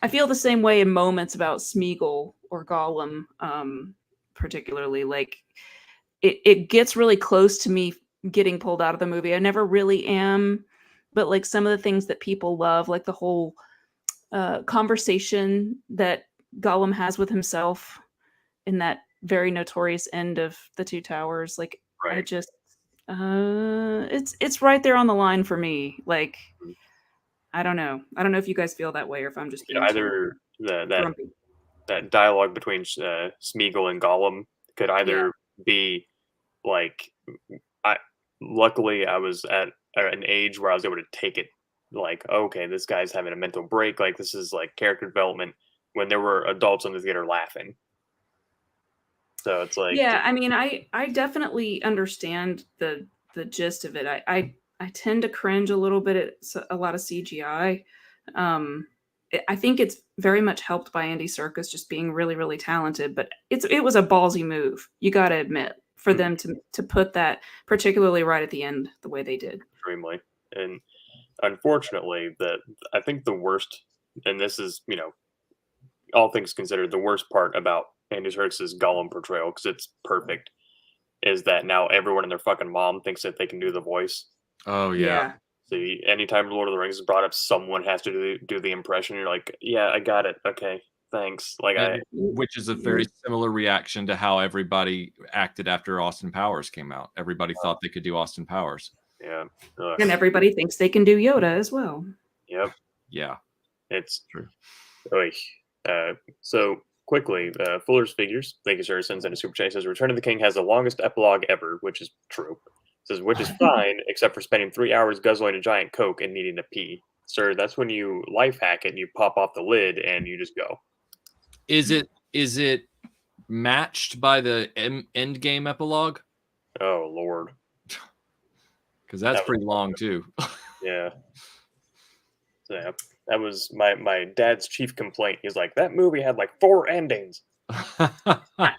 I feel the same way in moments about Smeagol or Gollum, particularly. Like it gets really close to me getting pulled out of the movie. I never really am, but like some of the things that people love, like the whole conversation that Gollum has with himself in that very notorious end of The Two Towers, like Right. I just it's right there on the line for me. Like I don't know if you guys feel that way or if I'm just being Either that grumpy. that dialogue between Smeagol and Gollum could either be like, luckily I was at an age where I was able to take it, like, okay, this guy's having a mental break, like this is like character development, when there were adults in the theater laughing. So it's like, Yeah, I mean, I definitely understand the gist of it. I tend to cringe a little bit at a lot of CGI. I think it's very much helped by Andy Serkis just being really, really talented. But it was a ballsy move, you got to admit, for them to put that particularly right at the end the way they did. extremely. And unfortunately, I think the worst, and this is, all things considered, the worst part about Andy Serkis' Gollum portrayal, because it's perfect, is that now everyone and their fucking mom thinks that they can do the voice. Oh yeah. So anytime Lord of the Rings is brought up, someone has to do the impression. You're like, yeah, I got it. Okay, thanks. Like Which is a very similar reaction to how everybody acted after Austin Powers came out. Everybody thought they could do Austin Powers. Yeah. And everybody thinks they can do Yoda as well. Yep. Yeah. It's true. So quickly, Fuller's Figures, thank you, sir, sends in a super chat. He says, Return of the King has the longest epilogue ever, which is true. Says, which is fine, except for spending 3 hours guzzling a giant Coke and needing to pee. Sir, that's when you life hack it and you pop off the lid and you just go. Is it matched by the end game epilogue? Oh, Lord. because that's That was pretty long too. Yeah. So, yeah, that was my dad's chief complaint. He's like, that movie had like 4 endings.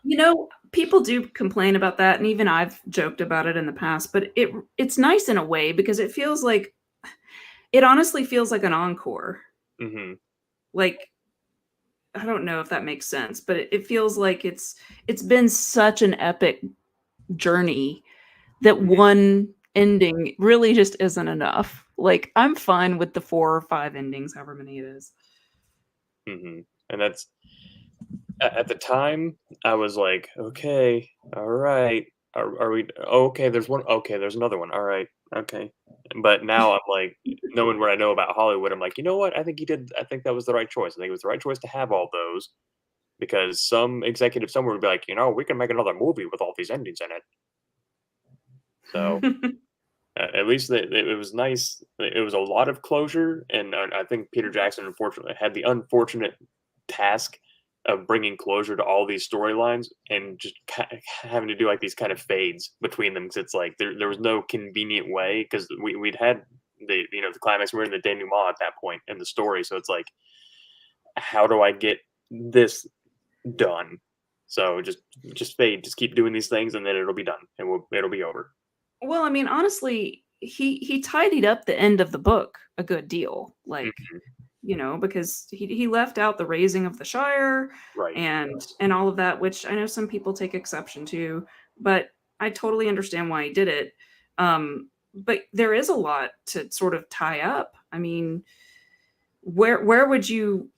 You know, people do complain about that, and even I've joked about it in the past, but it's nice in a way because it honestly feels like an encore. Hmm. Like, I don't know if that makes sense, but it feels like it's been such an epic journey that one ending really just isn't enough. Like, I'm fine with the 4 or 5 endings, however many it is. Hmm. And that's at the time I was like, okay, all right, are we okay? There's one. Okay, there's another one. All right, okay. But now I'm like, knowing what I know about Hollywood, I'm like, you know what? I think he did. I think that was the right choice. I think it was the right choice to have all those because some executive somewhere would be like, we can make another movie with all these endings in it. So at least it was nice. It was a lot of closure, and I think Peter Jackson unfortunately had the unfortunate task of bringing closure to all these storylines and just having to do like these kind of fades between them because it's like there was no convenient way because we'd had the climax. We were in the denouement at that point in the story, so it's like, how do I get this done? So just fade, just keep doing these things, and then it'll be done, and it'll be over. Well, I mean, honestly, he tidied up the end of the book a good deal. Like, Mhm. because he left out the raising of the Shire Right. and all of that, which I know some people take exception to, but I totally understand why he did it. But there is a lot to sort of tie up. I mean, where would you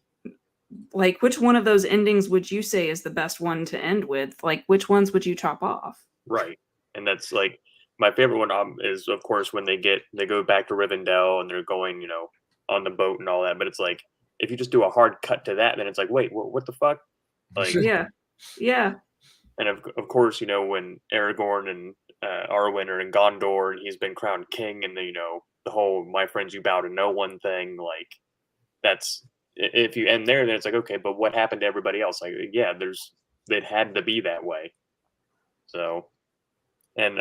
like which one of those endings would you say is the best one to end with? Like, which ones would you chop off? Right. And that's like my favorite one is of course when they go back to Rivendell and they're going, on the boat and all that. But it's like if you just do a hard cut to that, then it's like, wait, what the fuck? Like, Yeah. Yeah. and of course, when Aragorn and Arwen are in Gondor and he's been crowned king, and the whole "my friends, you bow to no one" thing. Like, that's if you end there, then it's like, okay, but what happened to everybody else? Like, yeah, it had to be that way. So, and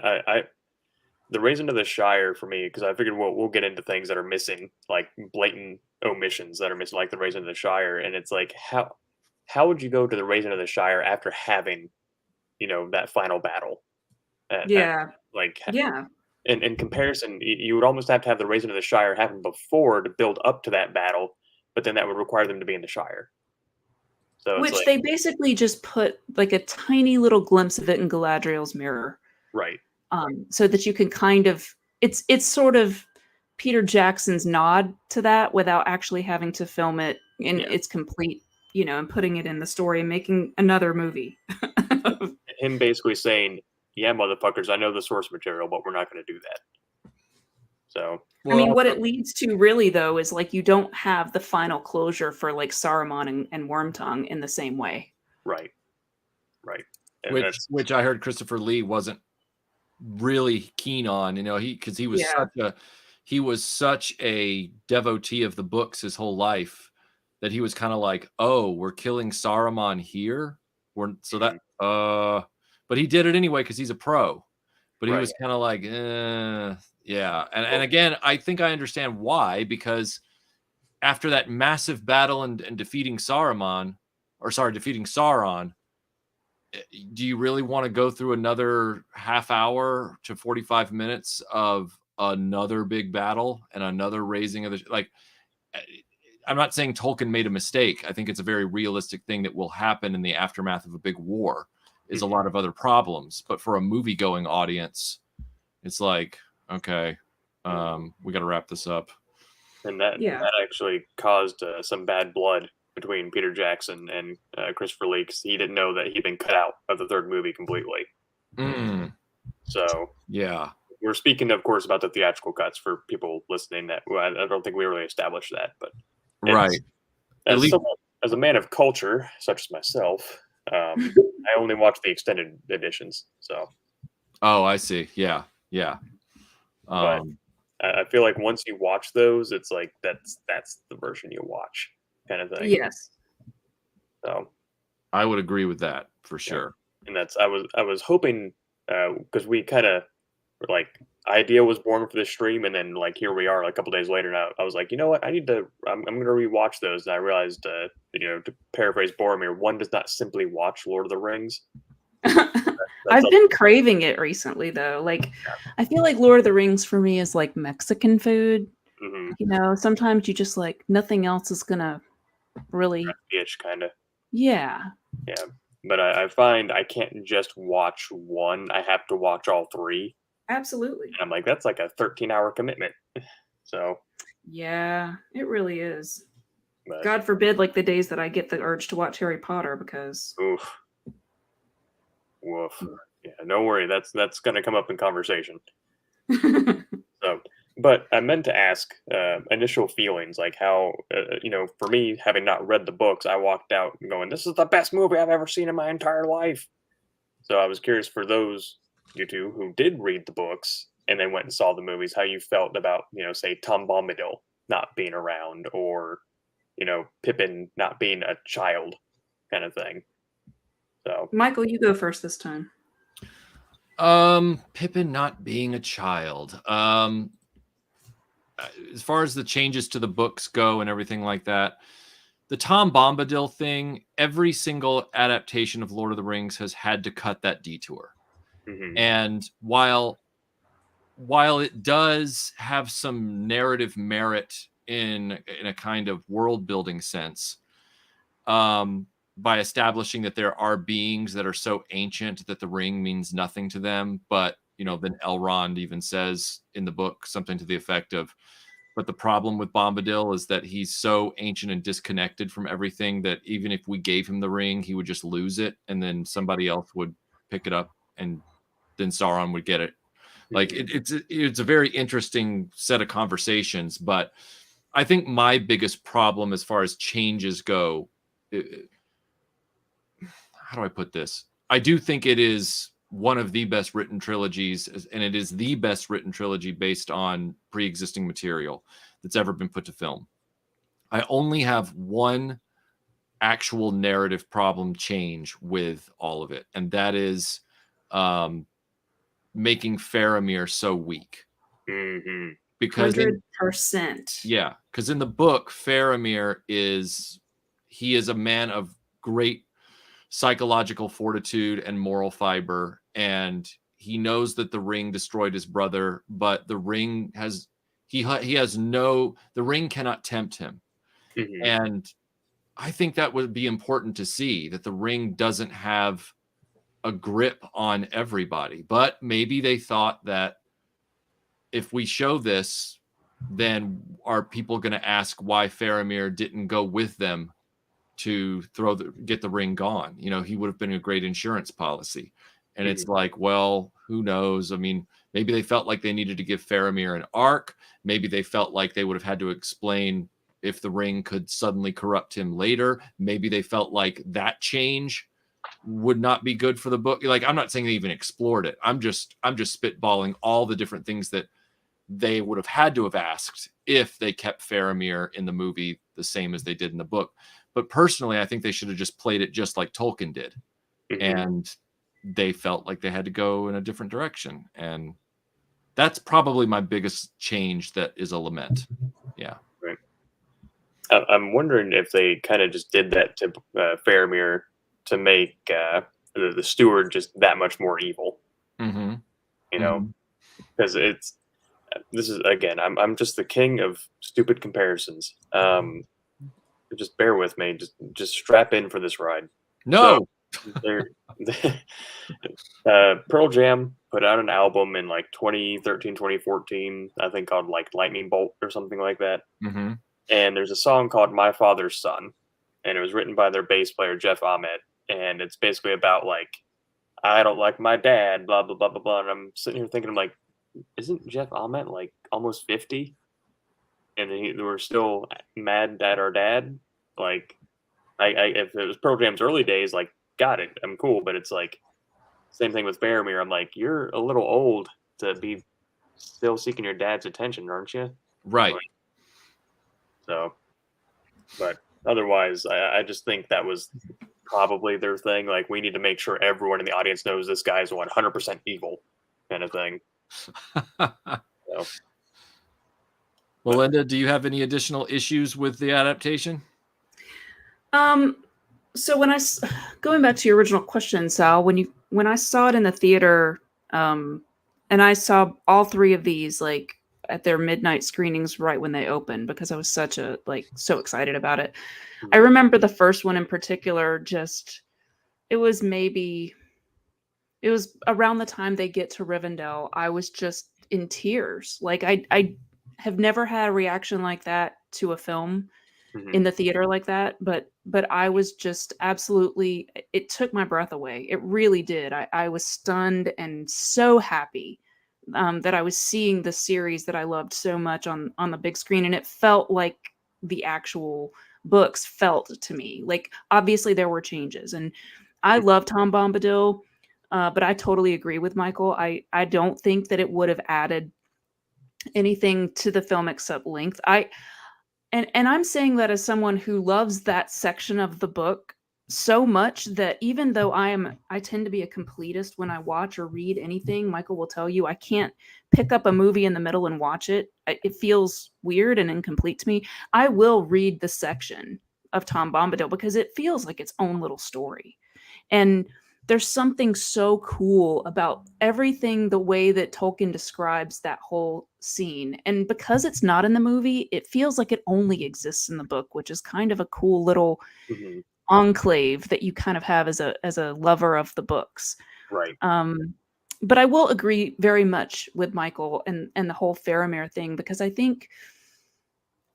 the Raisin of the Shire for me, because I figured we'll get into things that are missing, like blatant omissions that are missing, like the Raisin of the Shire, and it's like how would you go to the Raisin of the Shire after having that final battle? Yeah. Like Yeah. in comparison, you would almost have to have the Raisin of the Shire happen before to build up to that battle, but then that would require them to be in the Shire. So it's Which like they basically just put like a tiny little glimpse of it in Galadriel's mirror, right, so that you can kind of it's sort of Peter Jackson's nod to that without actually having to film it in yeah. its complete, and putting it in the story and making another movie. Him basically saying, "Yeah, motherfuckers, I know the source material, but we're not going to do that." So I mean, Well, what it leads to really though is like you don't have the final closure for like Saruman and Wormtongue in the same way. right, right, and which that's which I heard Christopher Lee wasn't really keen on, because Yeah. he was such a devotee of the books his whole life that he was kind of like, oh, we're killing Saruman here. But he did it anyway because he's a pro. But he right. was kind of like, yeah. And again, I think I understand why, because after that massive battle and defeating Sauron, do you really want to go through another half hour to 45 minutes of another big battle and another raising of the like? I'm not saying Tolkien made a mistake. I think it's a very realistic thing that will happen in the aftermath of a big war. Is a lot of other problems, but for a movie going audience, it's like, okay, we got to wrap this up. And that actually caused some bad blood between Peter Jackson and Christopher Lee, 'cause he didn't know that he'd been cut out of the third movie completely. So Yeah, we're speaking, of course, about the theatrical cuts for people listening. That I don't think we really established that, but right. At least, as a man of culture, such as myself, I only watch the extended editions. So, oh, I see. Yeah. but I feel like once you watch those, it's like that's the version you watch, kind of thing. Yes. So I would agree with that for sure. and that's I was hoping because we kind of like idea was born for this stream, and then like here we are, like, a couple days later. Now I was like, you know what, I'm gonna rewatch those, and I realized, to paraphrase Boromir, one does not simply watch Lord of the Rings. I've been craving it recently, though. Like, I feel like Lord of the Rings for me is like Mexican food. Mm-hmm. You know, sometimes you just like nothing else is gonna really. Itch, kind of. Yeah. Yeah, but I find I can't just watch one. I have to watch all three. Absolutely. And I'm like, that's like a 13-hour commitment. So. Yeah, it really is. But, God forbid, like the days that I get the urge to watch Harry Potter because. Oof. Woof. Yeah, no worry. That's going to come up in conversation. So, but I meant to ask initial feelings, like how, for me, having not read the books, I walked out going, "This is the best movie I've ever seen in my entire life." So I was curious for those you two who did read the books and then went and saw the movies, how you felt about, say Tom Bombadil not being around, or Pippin not being a child, kind of thing. So, Michael, you go first this time. Pippin not being a child. As far as the changes to the books go and everything like that, the Tom Bombadil thing, every single adaptation of Lord of the Rings has had to cut that detour. mm-hmm. And while it does have some narrative merit in a kind of world building sense, by establishing that there are beings that are so ancient that the ring means nothing to them, but then Elrond even says in the book something to the effect of, but the problem with Bombadil is that he's so ancient and disconnected from everything that even if we gave him the ring, he would just lose it, and then somebody else would pick it up, and then Sauron would get it. Like it's a very interesting set of conversations, but I think my biggest problem as far as changes go, how do I put this? I do think it is one of the best written trilogies, and it is the best written trilogy based on pre-existing material that's ever been put to film. I only have one actual narrative problem change with all of it, and that is making Faramir so weak. Mm-hmm. Because 100%. Yeah, because in the book, Faramir is a man of great psychological fortitude and moral fiber, and he knows that the ring destroyed his brother, but the ring the ring cannot tempt him. Mm-hmm. And I think that would be important to see, that the ring doesn't have a grip on everybody. But maybe they thought that if we show this, then are people going to ask why Faramir didn't go with them to get the ring gone? He would have been a great insurance policy. And it's like, well, who knows? I mean, maybe they felt like they needed to give Faramir an arc. Maybe they felt like they would have had to explain if the ring could suddenly corrupt him later. Maybe they felt like that change would not be good for the book. Like, I'm not saying they even explored it. I'm just spitballing all the different things that they would have had to have asked if they kept Faramir in the movie the same as they did in the book. But personally, I think they should have just played it just like Tolkien did. Mm-hmm. And they felt like they had to go in a different direction. And that's probably my biggest change that is a lament. Yeah. Right. I'm wondering if they kind of just did that to Faramir to make the steward just that much more evil. Mm-hmm. Because this is, again, I'm just the king of stupid comparisons. Just bear with me. Just strap in for this ride. No. So, Pearl Jam put out an album in like 2013, 2014, I think, called like Lightning Bolt or something like that. Mm-hmm. And there's a song called My Father's Son, and it was written by their bass player Jeff Ahmet, and it's basically about like, I don't like my dad, blah blah blah blah blah. And I'm sitting here thinking, I'm like, isn't Jeff Ahmet like almost 50? And we're still mad at our dad. Like, if it was Pearl Jam's early days, like, got it, I'm cool. But it's like same thing with Faramir. I'm like, you're a little old to be still seeking your dad's attention, aren't you? Right. Like, so, but otherwise, I just think that was probably their thing. Like, we need to make sure everyone in the audience knows this guy's 100% evil, kind of thing. So, Melinda, do you have any additional issues with the adaptation? So going back to your original question, Sal, when I saw it in the theater, and I saw all three of these like at their midnight screenings right when they opened because I was so excited about it. I remember the first one in particular, it was around the time they get to Rivendell, I was just in tears. Like I have never had a reaction like that to a film in the theater like that, but I was just absolutely, it took my breath away. It really did. I was stunned and so happy that I was seeing the series that I loved so much on the big screen, and it felt like the actual books felt to me. Like obviously there were changes, and I love Tom Bombadil, but I totally agree with Michael. I don't think that it would have added anything to the film except length. And I'm saying that as someone who loves that section of the book so much that even though I tend to be a completist when I watch or read anything, Michael will tell you I can't pick up a movie in the middle and watch it. It feels weird and incomplete to me. I will read the section of Tom Bombadil because it feels like its own little story. And there's something so cool about everything, the way that Tolkien describes that whole scene. And because it's not in the movie, it feels like it only exists in the book, which is kind of a cool little enclave that you kind of have as a lover of the books. right. But I will agree very much with Michael and the whole Faramir thing, because I think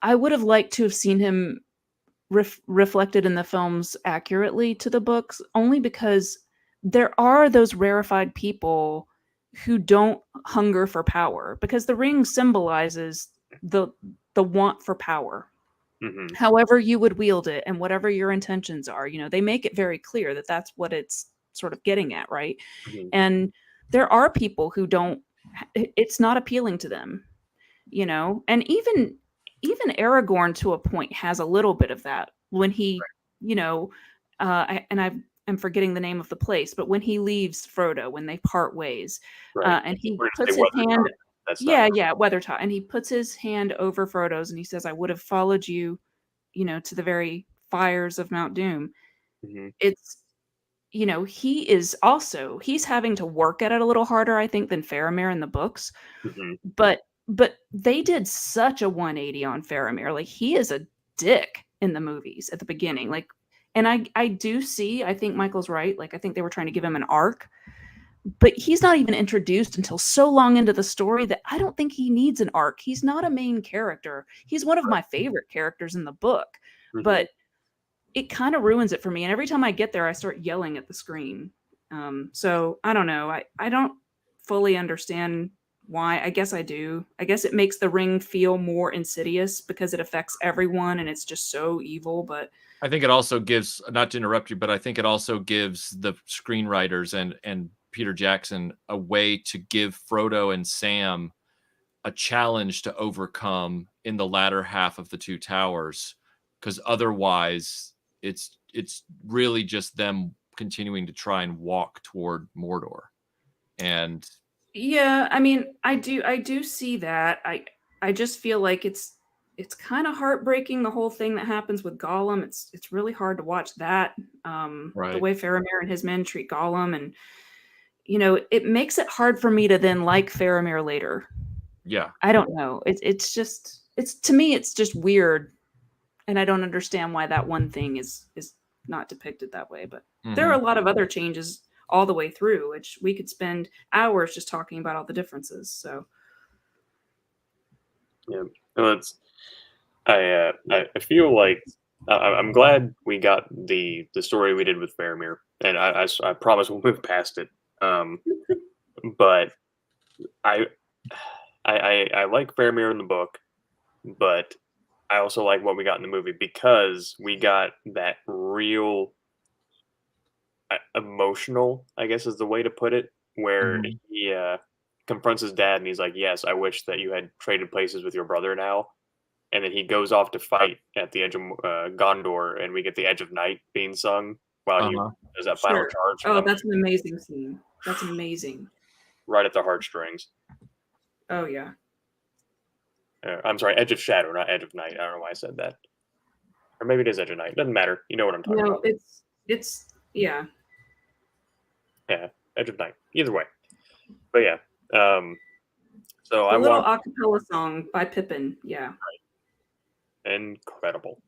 I would have liked to have seen him reflected in the films accurately to the books, only because there are those rarefied people who don't hunger for power, because the ring symbolizes the want for power. However you would wield it and whatever your intentions are, they make it very clear that that's what it's sort of getting at, right? And there are people who don't, it's not appealing to them, and even Aragorn to a point has a little bit of that when he, I'm forgetting the name of the place, but when he leaves Frodo, when they part ways, and he puts his hand, Weathertop, and he puts his hand over Frodo's and he says, "I would have followed you, to the very fires of Mount Doom." It's, he's having to work at it a little harder, I think, than Faramir in the books, but they did such a 180 on Faramir. Like, he is a dick in the movies at the beginning. Like, and I do see, I think Michael's right. Like, I think they were trying to give him an arc, but he's not even introduced until so long into the story that I don't think he needs an arc. He's not a main character. He's one of my favorite characters in the book, but it kind of ruins it for me. And every time I get there, I start yelling at the screen. So I don't know. I don't fully understand why. I guess I do. I guess it makes the ring feel more insidious because it affects everyone and it's just so evil. But I think it also gives, not to interrupt you, but I think it also gives the screenwriters and Peter Jackson a way to give Frodo and Sam a challenge to overcome in the latter half of the Two Towers, because otherwise it's really just them continuing to try and walk toward Mordor. And yeah, I mean, I do see that. I just feel like it's kind of heartbreaking, the whole thing that happens with Gollum. It's really hard to watch that. The way Faramir and his men treat Gollum, and it makes it hard for me to then like Faramir later. Yeah. I don't know. It's to me it's just weird, and I don't understand why that one thing is not depicted that way. But there are a lot of other changes all the way through, which we could spend hours just talking about all the differences. So yeah, well, I feel like I'm glad we got the story we did with Faramir, and I promise we'll move past it. But I like Faramir in the book, but I also like what we got in the movie because we got that real emotional, I guess is the way to put it, where he confronts his dad and he's like, "Yes, I wish that you had traded places with your brother now." And then he goes off to fight at the edge of Gondor, and we get the Edge of Night being sung while he does that final charge. Oh, that's an amazing scene. That's amazing. right at the heartstrings. Oh yeah. I'm sorry, Edge of Shadow, not Edge of Night. I don't know why I said that. Or maybe it is Edge of Night. Doesn't matter. You know what I'm talking No, about. it's yeah. Yeah, Edge of Night. Either way. But yeah. So The I little watched acapella song by Pippin. Yeah. incredible.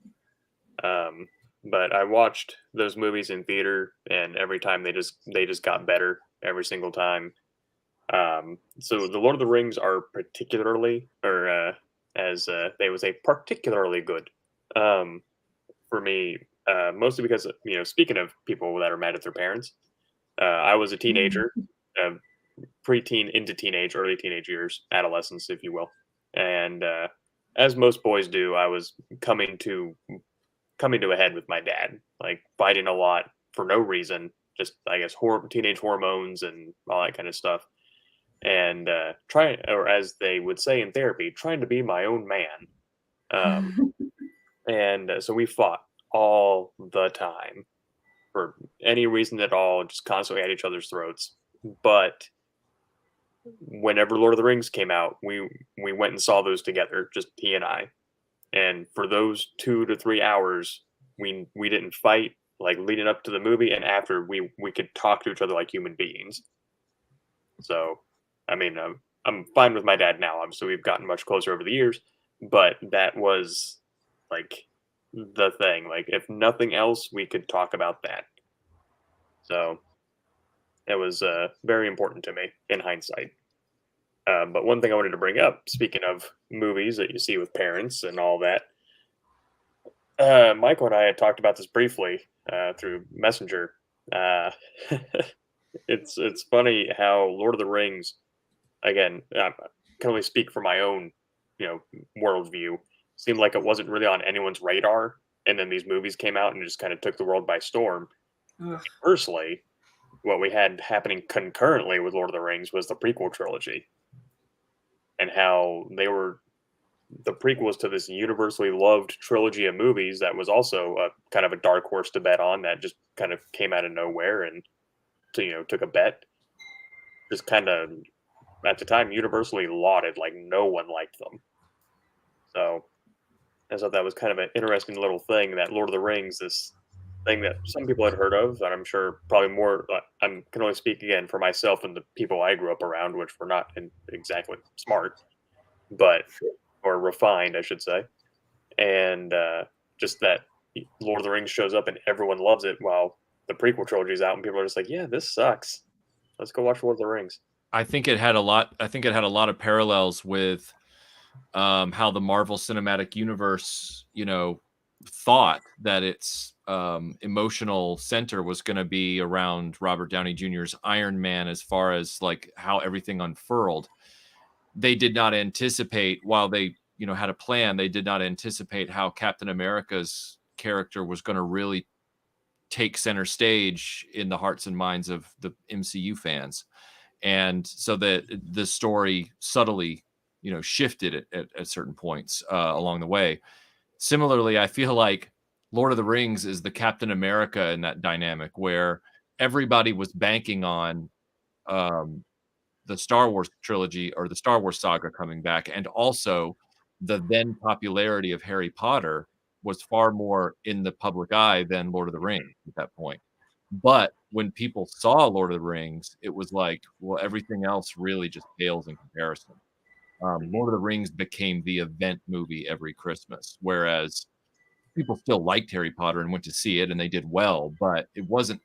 But I watched those movies in theater, and every time they just got better every single time. So the Lord of the Rings are particularly, or as they would say, particularly good for me. Mostly because speaking of people that are mad at their parents, I was a teenager, uh, preteen into teenage, early teenage years, adolescence, if you will, and as most boys do, I was coming to a head with my dad, like fighting a lot for no reason, just I guess teenage hormones and all that kind of stuff, and trying, or as they would say in therapy, trying to be my own man. Um, and so we fought all the time for any reason at all, just constantly at each other's throats. But whenever Lord of the Rings came out, we went and saw those together, just he and I. And for those 2 to 3 hours, we didn't fight, like leading up to the movie, and after we could talk to each other like human beings. So, I mean, I'm fine with my dad now. Obviously, we've gotten much closer over the years, but that was like the thing. Like, if nothing else, we could talk about that. So it was very important to me in hindsight. But one thing I wanted to bring up, speaking of movies that you see with parents and all that, Michael and I had talked about this briefly through Messenger. It's funny how Lord of the Rings, again, I can only speak for my own, worldview. Seemed like it wasn't really on anyone's radar, and then these movies came out and just kind of took the world by storm. Ugh. Conversely, what we had happening concurrently with Lord of the Rings was the prequel trilogy, and how they were the prequels to this universally loved trilogy of movies that was also a kind of a dark horse to bet on, that just kind of came out of nowhere and took a bet. Just kind of at the time universally lauded, like no one liked them. So I thought that was kind of an interesting little thing, that Lord of the Rings, this thing that some people had heard of, and I'm sure probably more. I can only speak again for myself and the people I grew up around, which were not exactly smart, but or refined, I should say. And just that Lord of the Rings shows up and everyone loves it, while the prequel trilogy is out and people are just like, "Yeah, this sucks. Let's go watch Lord of the Rings." I think it had a lot. I think it had a lot of parallels with how the Marvel Cinematic Universe, thought that its emotional center was going to be around Robert Downey Jr.'s Iron Man, as far as like how everything unfurled. They did not anticipate, while they had a plan, they did not anticipate how Captain America's character was going to really take center stage in the hearts and minds of the MCU fans. And so that the story subtly shifted at certain points along the way. Similarly, I feel like Lord of the Rings is the Captain America in that dynamic, where everybody was banking on the Star Wars trilogy or the Star Wars saga coming back, and also the then popularity of Harry Potter was far more in the public eye than Lord of the Rings at that point. But when people saw Lord of the Rings, it was like, well, everything else really just pales in comparison. Lord of the Rings became the event movie every Christmas, whereas people still liked Harry Potter and went to see it, and they did well, but it wasn't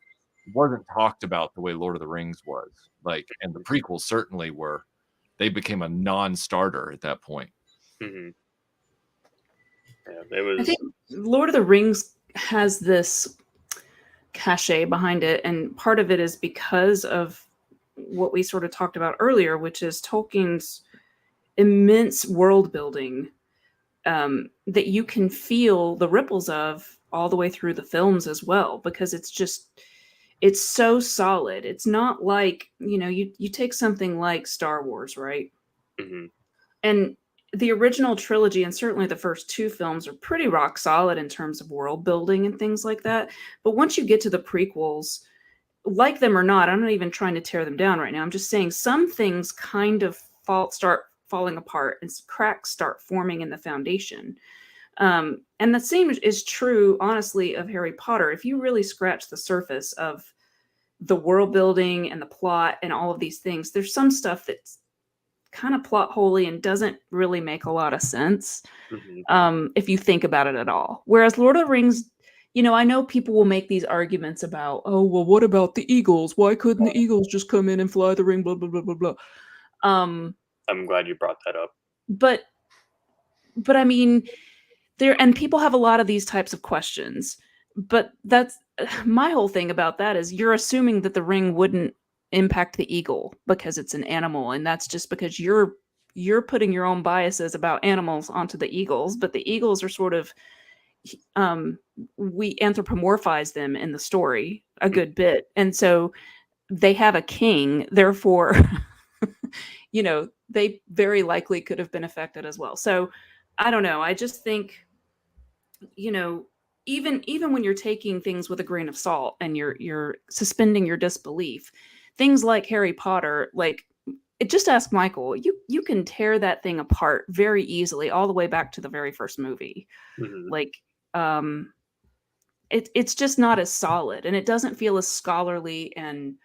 talked about the way Lord of the Rings was. Like, and the prequels certainly were. They became a non-starter at that point. Mm-hmm. Yeah, it I was. think Lord of the Rings has this cachet behind it, and part of it is because of what we sort of talked about earlier, which is Tolkien's immense world building, that you can feel the ripples of all the way through the films as well, because it's so solid. It's not like, you take something like Star Wars, right? Mm-hmm. And the original trilogy, and certainly the first two films, are pretty rock solid in terms of world building and things like that. But once you get to the prequels, like them or not, I'm not even trying to tear them down right now. I'm just saying some things kind of start falling apart and cracks start forming in the foundation. And the same is true, honestly, of Harry Potter. If you really scratch the surface of the world building and the plot and all of these things, there's some stuff that's kind of plot holy and doesn't really make a lot of sense if you think about it at all. Whereas Lord of the Rings, you know, I know people will make these arguments about, oh, well, what about the eagles? Why couldn't the eagles just come in and fly the ring? Blah, blah, blah, blah, blah. I'm glad you brought that up. But I mean, and people have a lot of these types of questions. But that's my whole thing about that is you're assuming that the ring wouldn't impact the eagle because it's an animal, and that's just because you're putting your own biases about animals onto the eagles. But the eagles are sort of we anthropomorphize them in the story a good bit, and so they have a king, therefore you know, they very likely could have been affected as well. So I don't know, I just think, you know, even when you're taking things with a grain of salt and you're suspending your disbelief, things like Harry Potter, like, just ask Michael, you can tear that thing apart very easily all the way back to the very first movie. Like it's just not as solid, and it doesn't feel as scholarly and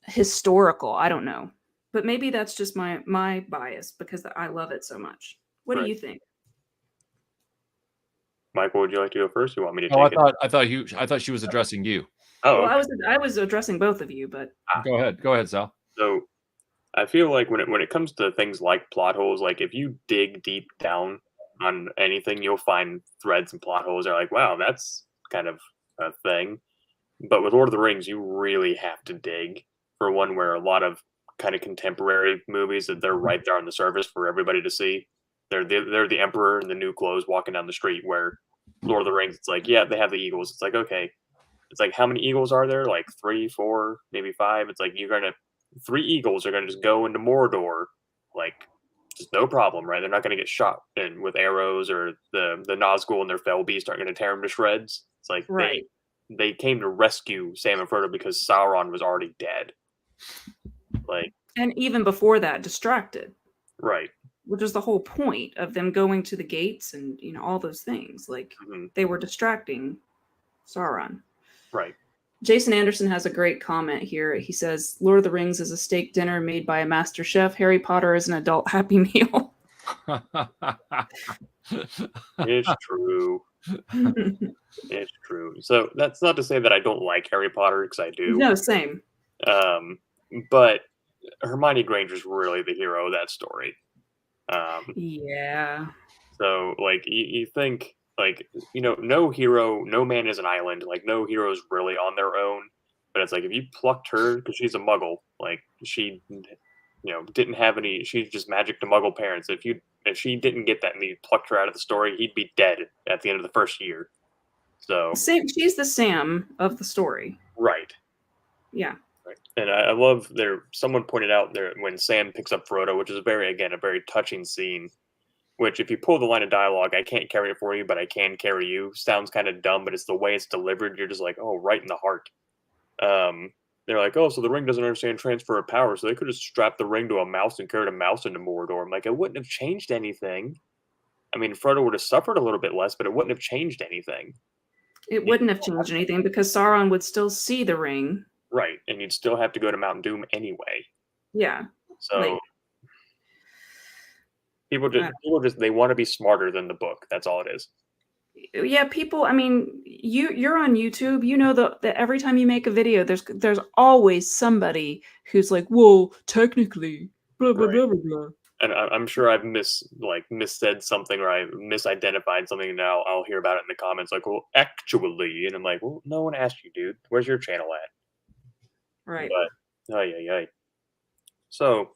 historical. I don't know, but maybe that's just my bias because I love it so much. What do you think? Michael, would you like to go first? Or you want me to take it? I thought she was addressing you. Oh, well, okay. I was addressing both of you, but go ahead, Sal. So I feel like when it comes to things like plot holes, like if you dig deep down on anything, you'll find threads and plot holes. They're like, wow, that's kind of a thing. But with Lord of the Rings, you really have to dig for one where a lot of kind of contemporary movies that they're right there on the surface for everybody to see. They're the emperor in the new clothes walking down the street. Where Lord of the Rings, it's like, yeah, they have the eagles. It's like, okay, it's like, how many eagles are there? Like 3, 4, maybe 5. It's like 3 eagles are gonna just go into Mordor, like, just no problem, right? They're not gonna get shot with arrows, or the Nazgul and their fell beast aren't gonna tear them to shreds. It's like right. They came to rescue Sam and Frodo because Sauron was already dead. Like, and even before that, distracted. Right. Which is the whole point of them going to the gates and, you know, all those things. Like, they were distracting Sauron. Right. Jason Anderson has a great comment here. He says, Lord of the Rings is a steak dinner made by a master chef. Harry Potter is an adult Happy Meal. It's true. It's true. So that's not to say that I don't like Harry Potter, because I do. No, same. But Hermione Granger's really the hero of that story. Yeah. So, like, you think, like, you know, no man is an island. Like, no hero is really on their own. But it's like, if you plucked her, because she's a muggle, like, she, you know, didn't have any, she's just magic to muggle parents. If she didn't get that and you plucked her out of the story, he'd be dead at the end of the first year. So she's the Sam of the story. Right. Yeah. Right. And I love someone pointed out there when Sam picks up Frodo, which is a very touching scene, which, if you pull the line of dialogue, I can't carry it for you, but I can carry you, sounds kind of dumb, but it's the way it's delivered. You're just like, oh, right in the heart. They're like, oh, so the ring doesn't understand transfer of power, so they could have strapped the ring to a mouse and carried a mouse into Mordor. I'm like, it wouldn't have changed anything. I mean, Frodo would have suffered a little bit less, but it wouldn't have changed anything. It wouldn't have changed anything because Sauron would still see the ring. Right, and you'd still have to go to Mount Doom anyway. Yeah. So like, people just they want to be smarter than the book. That's all it is. Yeah, people. I mean, you're on YouTube. You know that every time you make a video, there's always somebody who's like, "Well, technically, blah blah blah blah blah." And I'm sure I've missaid something, or I misidentified something, and now I'll hear about it in the comments. Like, well, actually, and I'm like, well, no one asked you, dude. Where's your channel at? Right. But So,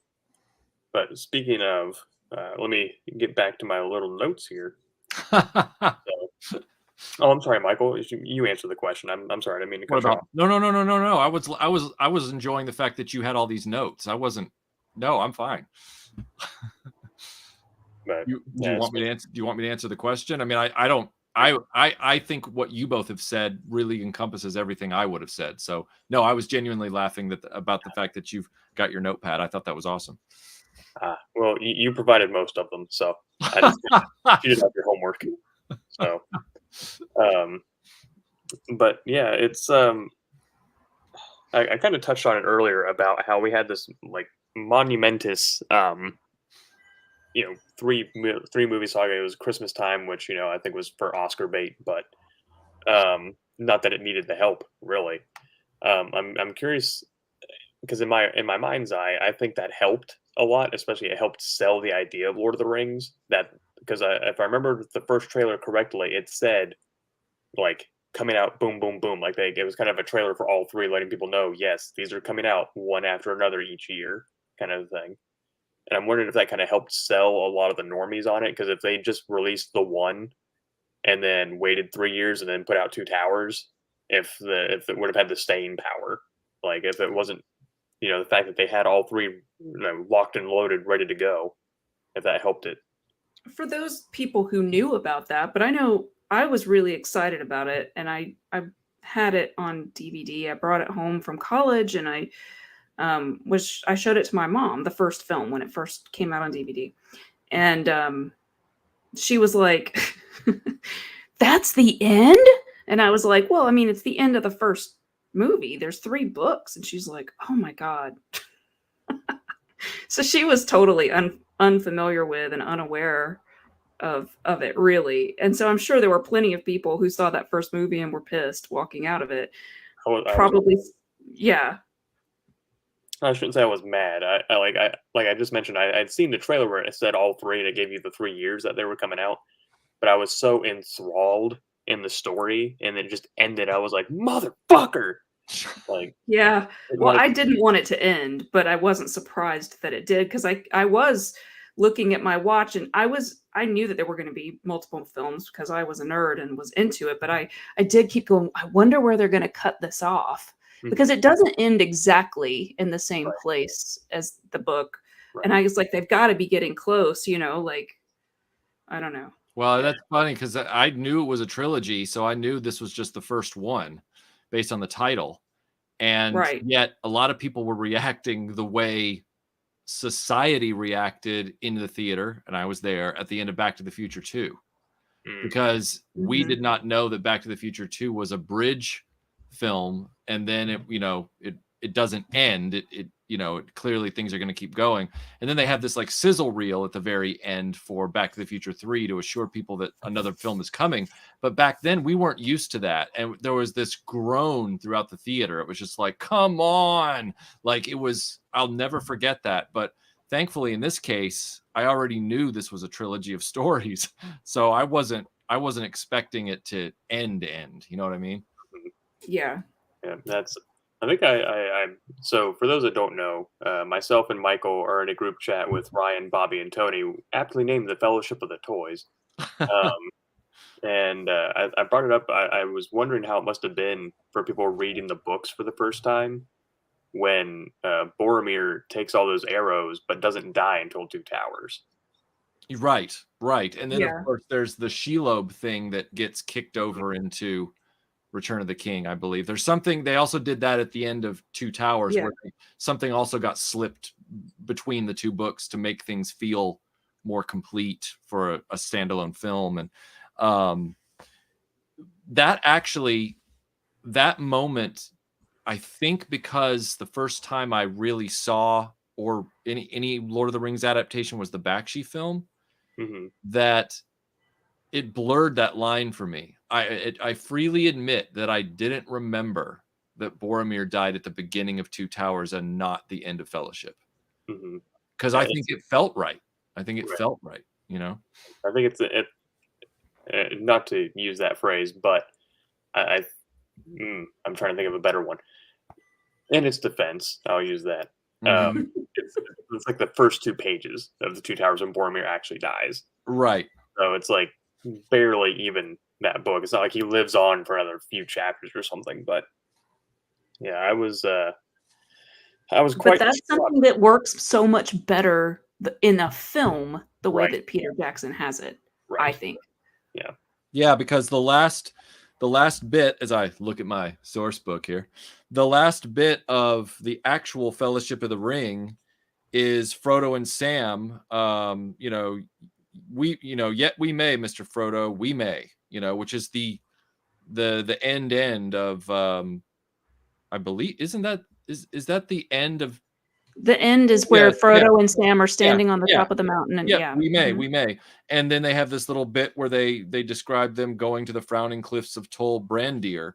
but speaking of, let me get back to my little notes here. Oh, I'm sorry, Michael. You answer the question. I'm sorry. I didn't mean to cut you off. No. I was enjoying the fact that you had all these notes. I wasn't. No, I'm fine. But, do you want me to answer? Do you want me to answer the question? I mean, I don't. I think what you both have said really encompasses everything I would have said. So no, I was genuinely laughing about the fact that you've got your notepad. I thought that was awesome. Well, you provided most of them, so I just you did have your homework. So, but yeah, it's I kind of touched on it earlier about how we had this like monumentous three movie saga. It was Christmas Time, which I think was for Oscar bait, but not that it needed the help really. I'm curious because in my mind's eye, I think that helped a lot. Especially, it helped sell the idea of Lord of the Rings. That because if I remember the first trailer correctly, it said like coming out boom boom boom, like it was kind of a trailer for all three, letting people know yes, these are coming out one after another each year, kind of thing. And I'm wondering if that kind of helped sell a lot of the normies on it, because if they just released the one and then waited 3 years and then put out Two Towers, if it would have had the staying power, like if it wasn't, the fact that they had all three, locked and loaded, ready to go, if that helped it. For those people who knew about that, but I know I was really excited about it, and I had it on DVD. I brought it home from college, and I showed it to my mom, the first film when it first came out on DVD, and she was like, "That's the end?" And I was like, "Well, I mean, it's the end of the first movie. There's 3 books." And she's like, "Oh my God." So she was totally unfamiliar with and unaware of it, really. And so I'm sure there were plenty of people who saw that first movie and were pissed walking out of it. Probably, yeah. I shouldn't say I was mad. I just mentioned, I'd seen the trailer where it said all three, and it gave you the 3 years that they were coming out. But I was so enthralled in the story, and it just ended. I was like, motherfucker! Like, yeah. Well, I didn't want it to end, but I wasn't surprised that it did, because I was looking at my watch, and I knew that there were going to be multiple films because I was a nerd and was into it. But I did keep going, I wonder where they're going to cut this off, because it doesn't end exactly in the same place as the book. Right. And I was like, they've got to be getting close, like, I don't know. Well, that's funny because I knew it was a trilogy, so I knew this was just the first one based on the title. And yet a lot of people were reacting the way society reacted in the theater, and I was there at the end of Back to the Future 2, because we did not know that Back to the Future 2 was a bridge film, and then it doesn't end. It clearly things are going to keep going, and then they have this like sizzle reel at the very end for Back to the Future 3 to assure people that another film is coming. But back then we weren't used to that, and there was this groan throughout the theater. It was just like, come on, like it was. I'll never forget that. But thankfully in this case, I already knew this was a trilogy of stories, so I wasn't expecting it to end. You know what I mean? Yeah. That's. I think I so for those that don't know, myself and Michael are in a group chat with Ryan, Bobby, and Tony, aptly named the Fellowship of the Toys. And I brought it up. I was wondering how it must have been for people reading the books for the first time when Boromir takes all those arrows but doesn't die until Two Towers. Right. And then of course there's the Shelob thing that gets kicked over into Return of the King, I believe. There's something, they also did that at the end of Two Towers, where something also got slipped between the 2 books to make things feel more complete for a standalone film. And that moment, I think, because the first time I really saw or any Lord of the Rings adaptation was the Bakshi film, that it blurred that line for me. I freely admit that I didn't remember that Boromir died at the beginning of Two Towers and not the end of Fellowship, because I think it felt right. I think it felt right. I think it's not to use that phrase, but I'm trying to think of a better one. In its defense, I'll use that. It's like the first 2 pages of the Two Towers when Boromir actually dies. Right. So it's like barely even that book. It's not like he lives on for another few chapters or something. But yeah, I was quite. But that's something that works so much better in a film, the way that Peter Jackson has it. I think. Yeah, because the last bit, as I look at my source book here, the last bit of the actual Fellowship of the Ring is Frodo and Sam. Yet we may, Mr. Frodo, we may. Which is the end of. I believe is that the end of. The end is where Frodo and Sam are standing on the yeah. top of the mountain, and we may, and then they have this little bit where they describe them going to the frowning cliffs of Tol Brandir,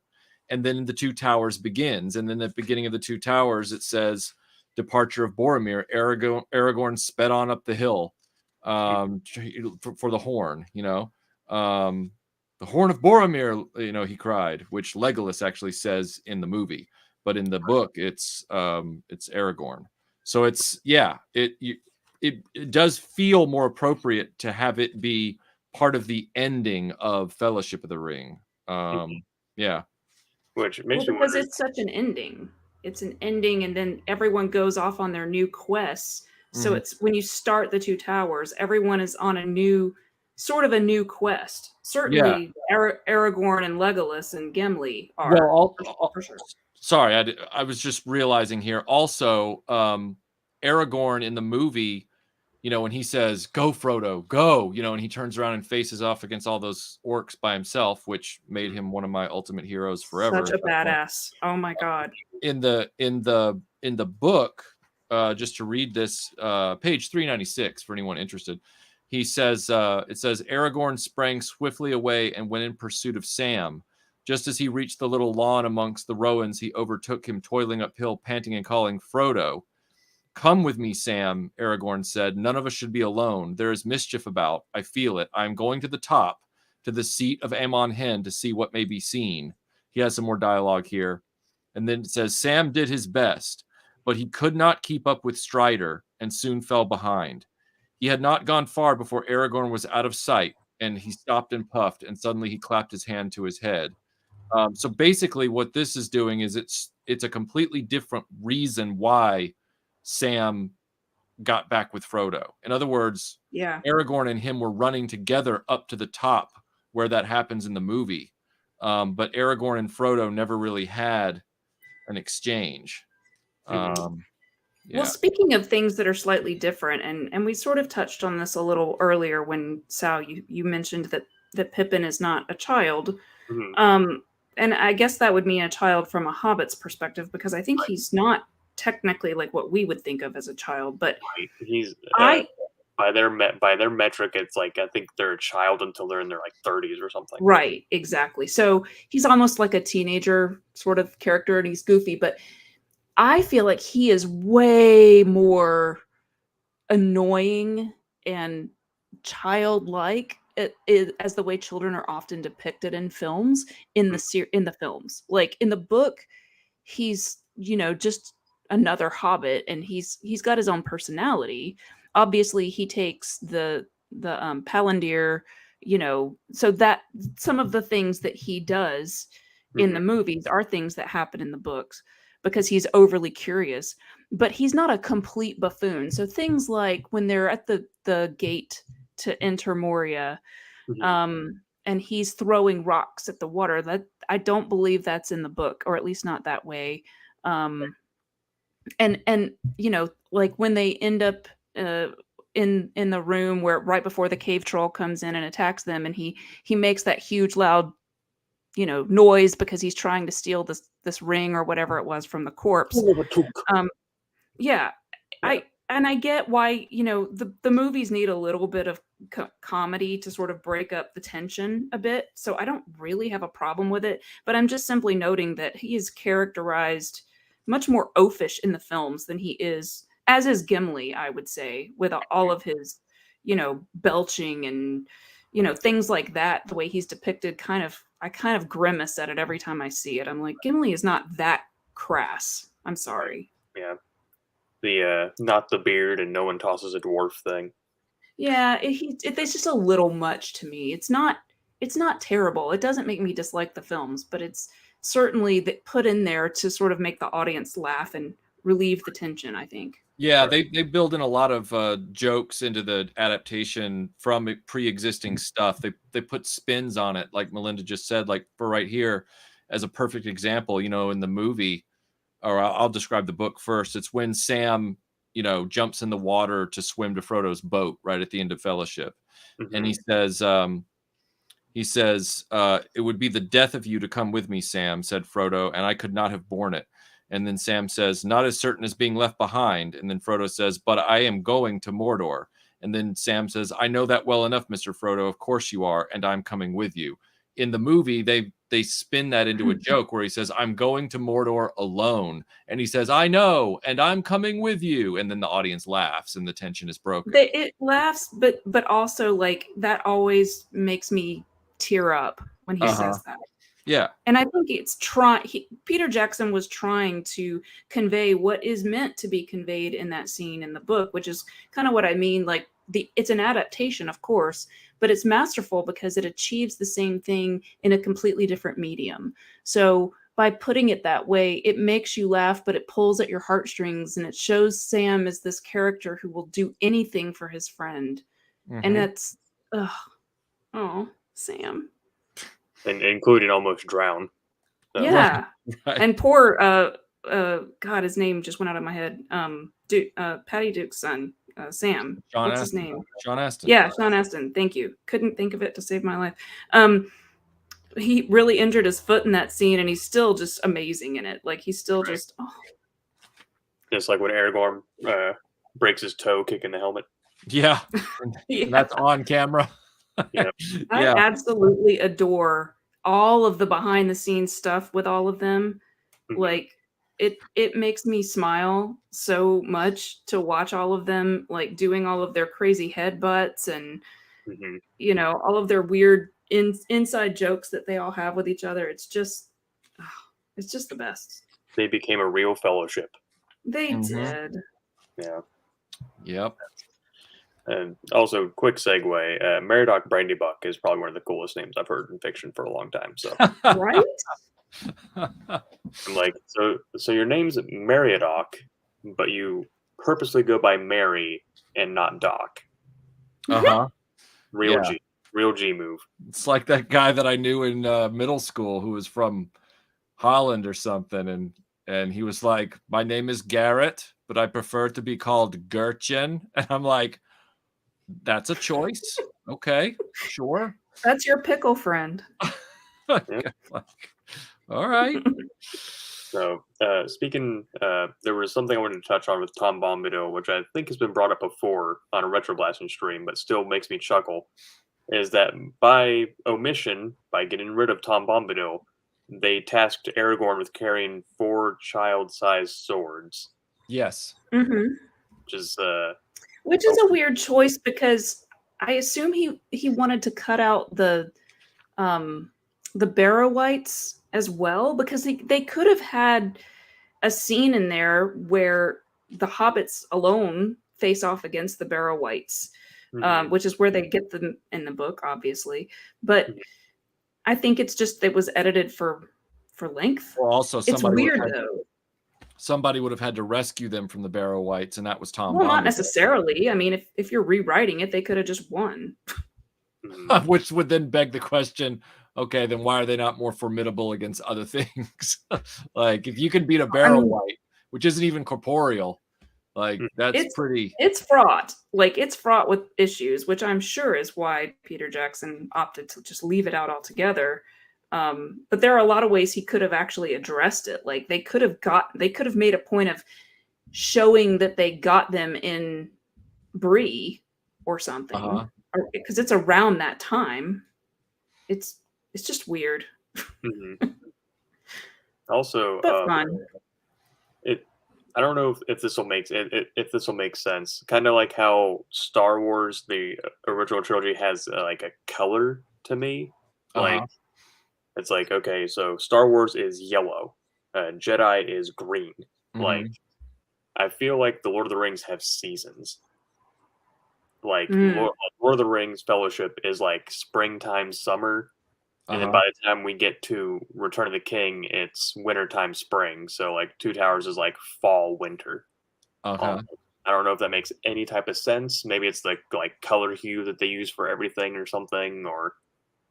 and then the Two Towers begins, and then at the beginning of the Two Towers it says departure of Boromir. Aragorn sped on up the hill, for the horn, the horn of Boromir, he cried, which Legolas actually says in the movie, but in the book it's Aragorn. So it does feel more appropriate to have it be part of the ending of Fellowship of the Ring. Yeah. Which makes me because wonder. it's such an ending. It's an ending, and then everyone goes off on their new quests. So it's when you start the Two Towers, everyone is on a new quest. Certainly, Aragorn and Legolas and Gimli are. Well, for sure. Sorry, I was just realizing here. Also, Aragorn in the movie, when he says, "Go, Frodo, go," and he turns around and faces off against all those orcs by himself, which made him one of my ultimate heroes forever. Such a badass. Oh my god. In the book, just to read this, page 396 for anyone interested. He says, it says, Aragorn sprang swiftly away and went in pursuit of Sam. Just as he reached the little lawn amongst the rowans, he overtook him toiling uphill, panting and calling, Frodo. Come with me, Sam, Aragorn said. None of us should be alone. There is mischief about. I feel it. I am going to the top, to the seat of Amon Hen, to see what may be seen. He has some more dialogue here. And then it says, Sam did his best, but he could not keep up with Strider and soon fell behind. He had not gone far before Aragorn was out of sight, and he stopped and puffed, and suddenly he clapped his hand to his head. So basically what this is doing is it's a completely different reason why Sam got back with Frodo. In other words, Aragorn and him were running together up to the top where that happens in the movie. But Aragorn and Frodo never really had an exchange. Well, speaking of things that are slightly different, and we sort of touched on this a little earlier when, Sal, you mentioned that Pippin is not a child. And I guess that would mean a child from a Hobbit's perspective, because I think he's not technically like what we would think of as a child, but he's by their metric, it's like I think they're a child until they're in their like 30s or something. Right, exactly. So he's almost like a teenager sort of character, and he's goofy, but I feel like he is way more annoying and childlike as the way children are often depicted in films, in the films. Like in the book, he's just another hobbit, and he's got his own personality. Obviously, he takes the Palantir, so that some of the things that he does in the movies are things that happen in the books, because he's overly curious, but he's not a complete buffoon. So things like when they're at the gate to enter Moria, and he's throwing rocks at the water, that I don't believe that's in the book, or at least not that way. And like when they end up in the room where right before the cave troll comes in and attacks them, and he makes that huge loud noise because he's trying to steal this ring or whatever it was from the corpse. I get why the movies need a little bit of comedy to sort of break up the tension a bit, so I don't really have a problem with it, but I'm just simply noting that he is characterized much more oafish in the films than he is, as is Gimli, I would say, with all of his belching and things like that. The way he's depicted, I kind of grimace at it every time I see it. I'm like, Gimli is not that crass. I'm sorry. Yeah. The not the beard and no one tosses a dwarf thing. Yeah, it's just a little much to me. It's not terrible. It doesn't make me dislike the films, but it's certainly put in there to sort of make the audience laugh and relieve the tension, I think. Yeah, they build in a lot of jokes into the adaptation from pre-existing stuff. They put spins on it, like Melinda just said. Like for right here, as a perfect example, in the movie, or I'll describe the book first. It's when Sam, jumps in the water to swim to Frodo's boat right at the end of Fellowship, and he says, "It would be the death of you to come with me, Sam," said Frodo, "and I could not have borne it." And then Sam says, "Not as certain as being left behind." And then Frodo says, "But I am going to Mordor." And then Sam says, "I know that well enough, Mr. Frodo. Of course you are, and I'm coming with you." In the movie, they spin that into a joke where he says, "I'm going to Mordor alone." And he says, "I know, and I'm coming with you." And then the audience laughs and the tension is broken. It laughs, but also like that always makes me tear up when he says that. Yeah. And I think Peter Jackson was trying to convey what is meant to be conveyed in that scene in the book, which is kind of what I mean. Like it's an adaptation, of course, but it's masterful because it achieves the same thing in a completely different medium. So by putting it that way, it makes you laugh, but it pulls at your heartstrings, and it shows Sam as this character who will do anything for his friend. And that's, oh, Sam. And including almost drown. So. Yeah. Right. And poor God, his name just went out of my head. Patty Duke's son, Sam. What's his name? Sean Astin. Yeah, Sean Astin. Thank you. Couldn't think of it to save my life. He really injured his foot in that scene, and he's still just amazing in it. Like he's still just Just like when Aragorn breaks his toe kicking the helmet. Yeah. And that's on camera. Yeah. I absolutely adore all of the behind the scenes stuff with all of them. Like it makes me smile so much to watch all of them like doing all of their crazy headbutts and all of their weird inside jokes that they all have with each other. It's just the best. They became a real fellowship. They did. Yeah. Yep. And also, quick segue, Meriadoc Brandybuck is probably one of the coolest names I've heard in fiction for a long time. So, right? I'm like, so your name's Meriadoc, but you purposely go by Mary and not Doc. Real G move. It's like that guy that I knew in middle school who was from Holland or something, and he was like, "My name is Garrett, but I prefer to be called Gurchin." And I'm like, "That's a choice. Okay, sure. That's your pickle friend." All right. So, speaking, there was something I wanted to touch on with Tom Bombadil, which I think has been brought up before on a RetroBlasting stream, but still makes me chuckle, is that by omission, by getting rid of Tom Bombadil, they tasked Aragorn with carrying 4 child-sized swords. Yes. Which is a weird choice because I assume he wanted to cut out the Barrow-wights as well, because they could have had a scene in there where the hobbits alone face off against the Barrow-wights, which is where they get them in the book, obviously. But I think it's just it was edited for length. Well, also it's weird though. Somebody would have had to rescue them from the Barrow-wights, and that was Tom. Well, not necessarily. I mean, if you're rewriting it, they could have just won. Which would then beg the question, okay, then why are they not more formidable against other things? Like, if you can beat a Barrow-wight, which isn't even corporeal, like, that's pretty... It's fraught. Like, it's fraught with issues, which I'm sure is why Peter Jackson opted to just leave it out altogether. But there are a lot of ways he could have actually addressed it. Like, they could have made a point of showing that they got them in Bree or something. Because it's around that time. It's just weird. Also, but fun. I don't know if this will make sense. Kind of like how Star Wars, the original trilogy, has like a color to me. Like it's like, okay, so Star Wars is yellow, Jedi is green. Like I feel like the Lord of the Rings have seasons. Like Lord of the Rings Fellowship is like springtime, summer, and then by the time we get to Return of the King, it's wintertime, spring. So like Two Towers is like fall, winter. I don't know if that makes any type of sense. Maybe it's like color hue that they use for everything or something, or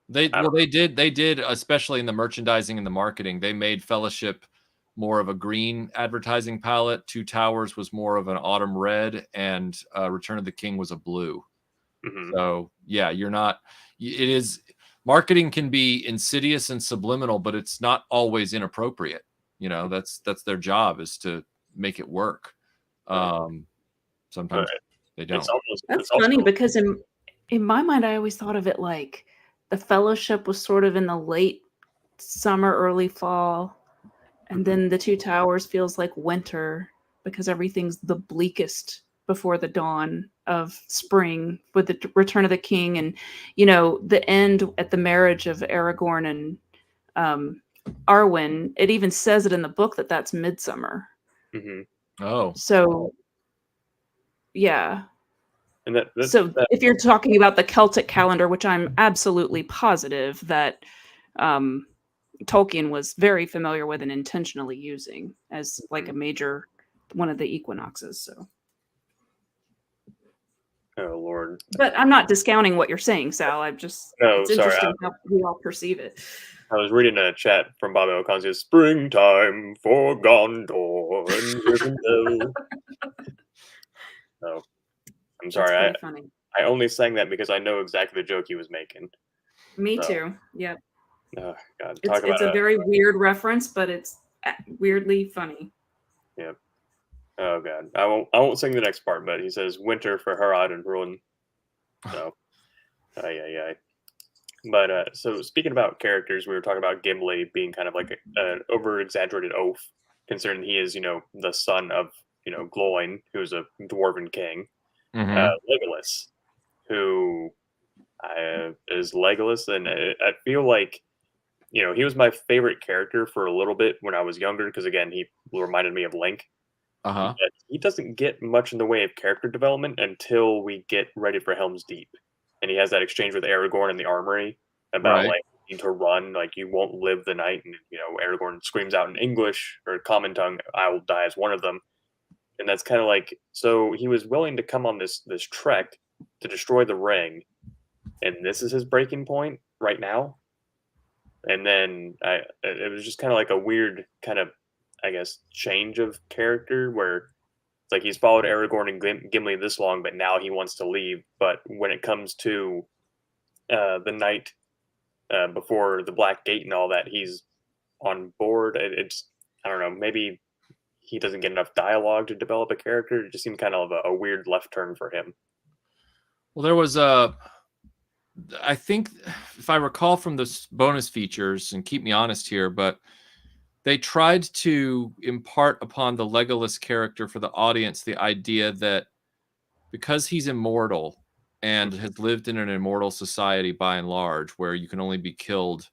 They did, especially in the merchandising and the marketing. They made Fellowship more of a green advertising palette. Two Towers was more of an autumn red, and Return of the King was a blue. Mhm. So yeah, you're not. It is marketing can be insidious and subliminal, but it's not always inappropriate. You know, that's their job, is to make it work. Sometimes they don't. That's funny because in my mind, I always thought of it like the Fellowship was sort of in the late summer, early fall, and then the Two Towers feels like winter because everything's the bleakest before the dawn of spring with the Return of the King, and the end at the marriage of Aragorn and Arwen. It even says it in the book that that's midsummer. Oh, so yeah. And that if you're talking about the Celtic calendar, which I'm absolutely positive that Tolkien was very familiar with and intentionally using as like a major one of the equinoxes. So, oh Lord! But I'm not discounting what you're saying, Sal. It's interesting how we all perceive it. I was reading a chat from Bobby O'Connor. Says, "Springtime for Gondor and Rivendell." No, I'm sorry. I only sang that because I know exactly the joke he was making. Me too. Yep. Oh God! It's a very weird reference, but it's weirdly funny. Yep. Oh God! I won't sing the next part, but he says, "Winter for Harad and Ruin." So, yeah. But so speaking about characters, we were talking about Gimli being kind of like an over-exaggerated oaf, considering he is, the son of, Gloin, who's a dwarven king. Legolas, who is Legolas, and I feel like, he was my favorite character for a little bit when I was younger, because again, he reminded me of Link. But he doesn't get much in the way of character development until we get ready for Helm's Deep. And he has that exchange with Aragorn in the armory about like you need to run, like you won't live the night, and Aragorn screams out in English or common tongue, "I will die as one of them." And that's kind of like, so he was willing to come on this trek to destroy the ring, and this is his breaking point right now. And then it was just kind of like a weird kind of, I guess, change of character where it's like he's followed Aragorn and Gimli this long, but now he wants to leave. But when it comes to the night before the Black Gate and all that, he's on board. It's, I don't know, maybe he doesn't get enough dialogue to develop a character. It just seemed kind of a weird left turn for him. Well, there was I think, if I recall from the bonus features, and keep me honest here, but they tried to impart upon the Legolas character for the audience the idea that because he's immortal and has lived in an immortal society by and large, where you can only be killed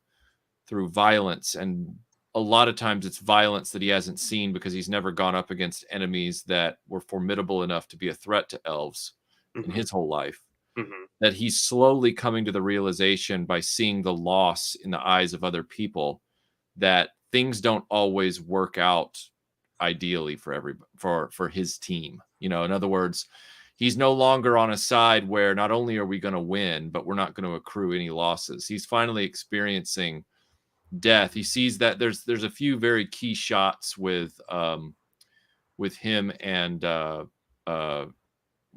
through violence, and a lot of times it's violence that he hasn't seen because he's never gone up against enemies that were formidable enough to be a threat to elves in his whole life, that he's slowly coming to the realization by seeing the loss in the eyes of other people that things don't always work out ideally for his team. In other words, he's no longer on a side where not only are we going to win, but we're not going to accrue any losses. He's finally experiencing death. He sees that there's a few very key shots with him and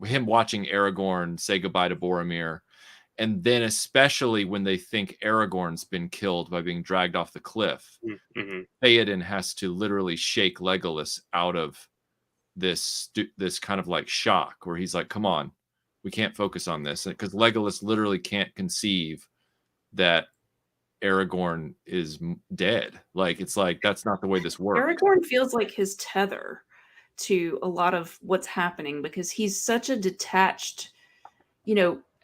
him watching Aragorn say goodbye to Boromir. And then especially when they think Aragorn's been killed by being dragged off the cliff, Theoden has to literally shake Legolas out of this kind of like shock where he's like, come on, we can't focus on this. Because Legolas literally can't conceive that Aragorn is dead. Like, it's like, that's not the way this works. Aragorn feels like his tether to a lot of what's happening because he's such a detached,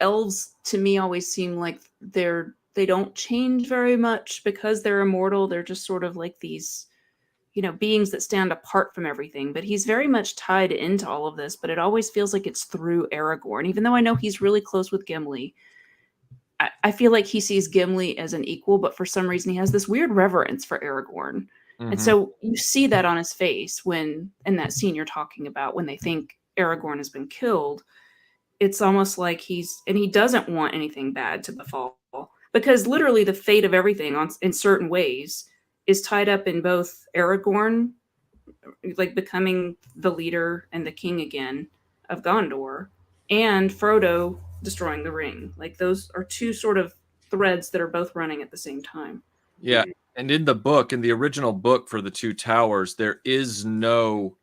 elves to me always seem like they don't change very much because they're immortal. They're just sort of like these, beings that stand apart from everything. But he's very much tied into all of this, but it always feels like it's through Aragorn. Even though I know he's really close with Gimli, I feel like he sees Gimli as an equal, but for some reason he has this weird reverence for Aragorn. And so you see that on his face when, in that scene you're talking about, when they think Aragorn has been killed, it's almost like he doesn't want anything bad to befall, because literally the fate of everything in certain ways is tied up in both Aragorn like becoming the leader and the king again of Gondor, and Frodo destroying the ring. Like those are two sort of threads that are both running at the same time. Yeah. And in the original book for the Two Towers, there is no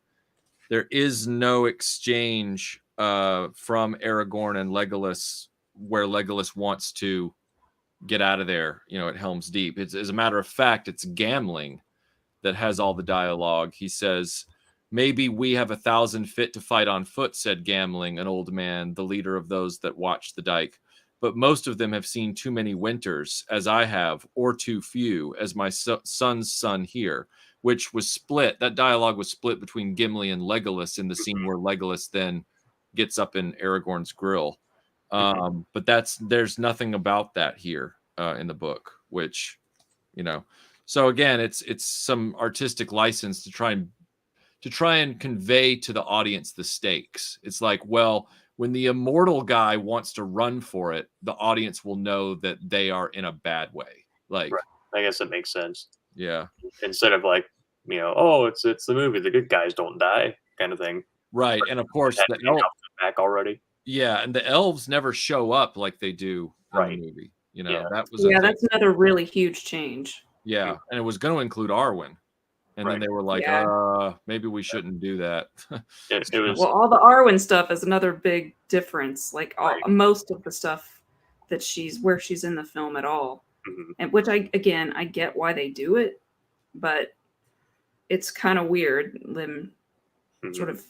exchange from Aragorn and Legolas where Legolas wants to get out of there, at Helm's Deep. It's, as a matter of fact, it's Gamling that has all the dialogue. He says, "Maybe we have 1,000 fit to fight on foot," said Gamling, an old man, the leader of those that watch the dike. "But most of them have seen too many winters, as I have, or too few, as my son's son here," which was split. That dialogue was split between Gimli and Legolas in the scene where Legolas then gets up in Aragorn's grill. But there's nothing about that here in the book, which, so again, it's some artistic license to try and convey to the audience the stakes. It's like, well, when the immortal guy wants to run for it, the audience will know that they are in a bad way. Like, right. I guess it makes sense. Yeah. Instead of like, oh, it's the movie, the good guys don't die kind of thing. Right. And of course, back already. Yeah, and the elves never show up like they do in the movie. That's another really huge change. Yeah, and it was going to include Arwen, and then they were like, maybe we shouldn't do that. It was, well, all the Arwen stuff is another big difference. Like most of the stuff that she's in the film at all, and which I get why they do it, but it's kind of weird them sort of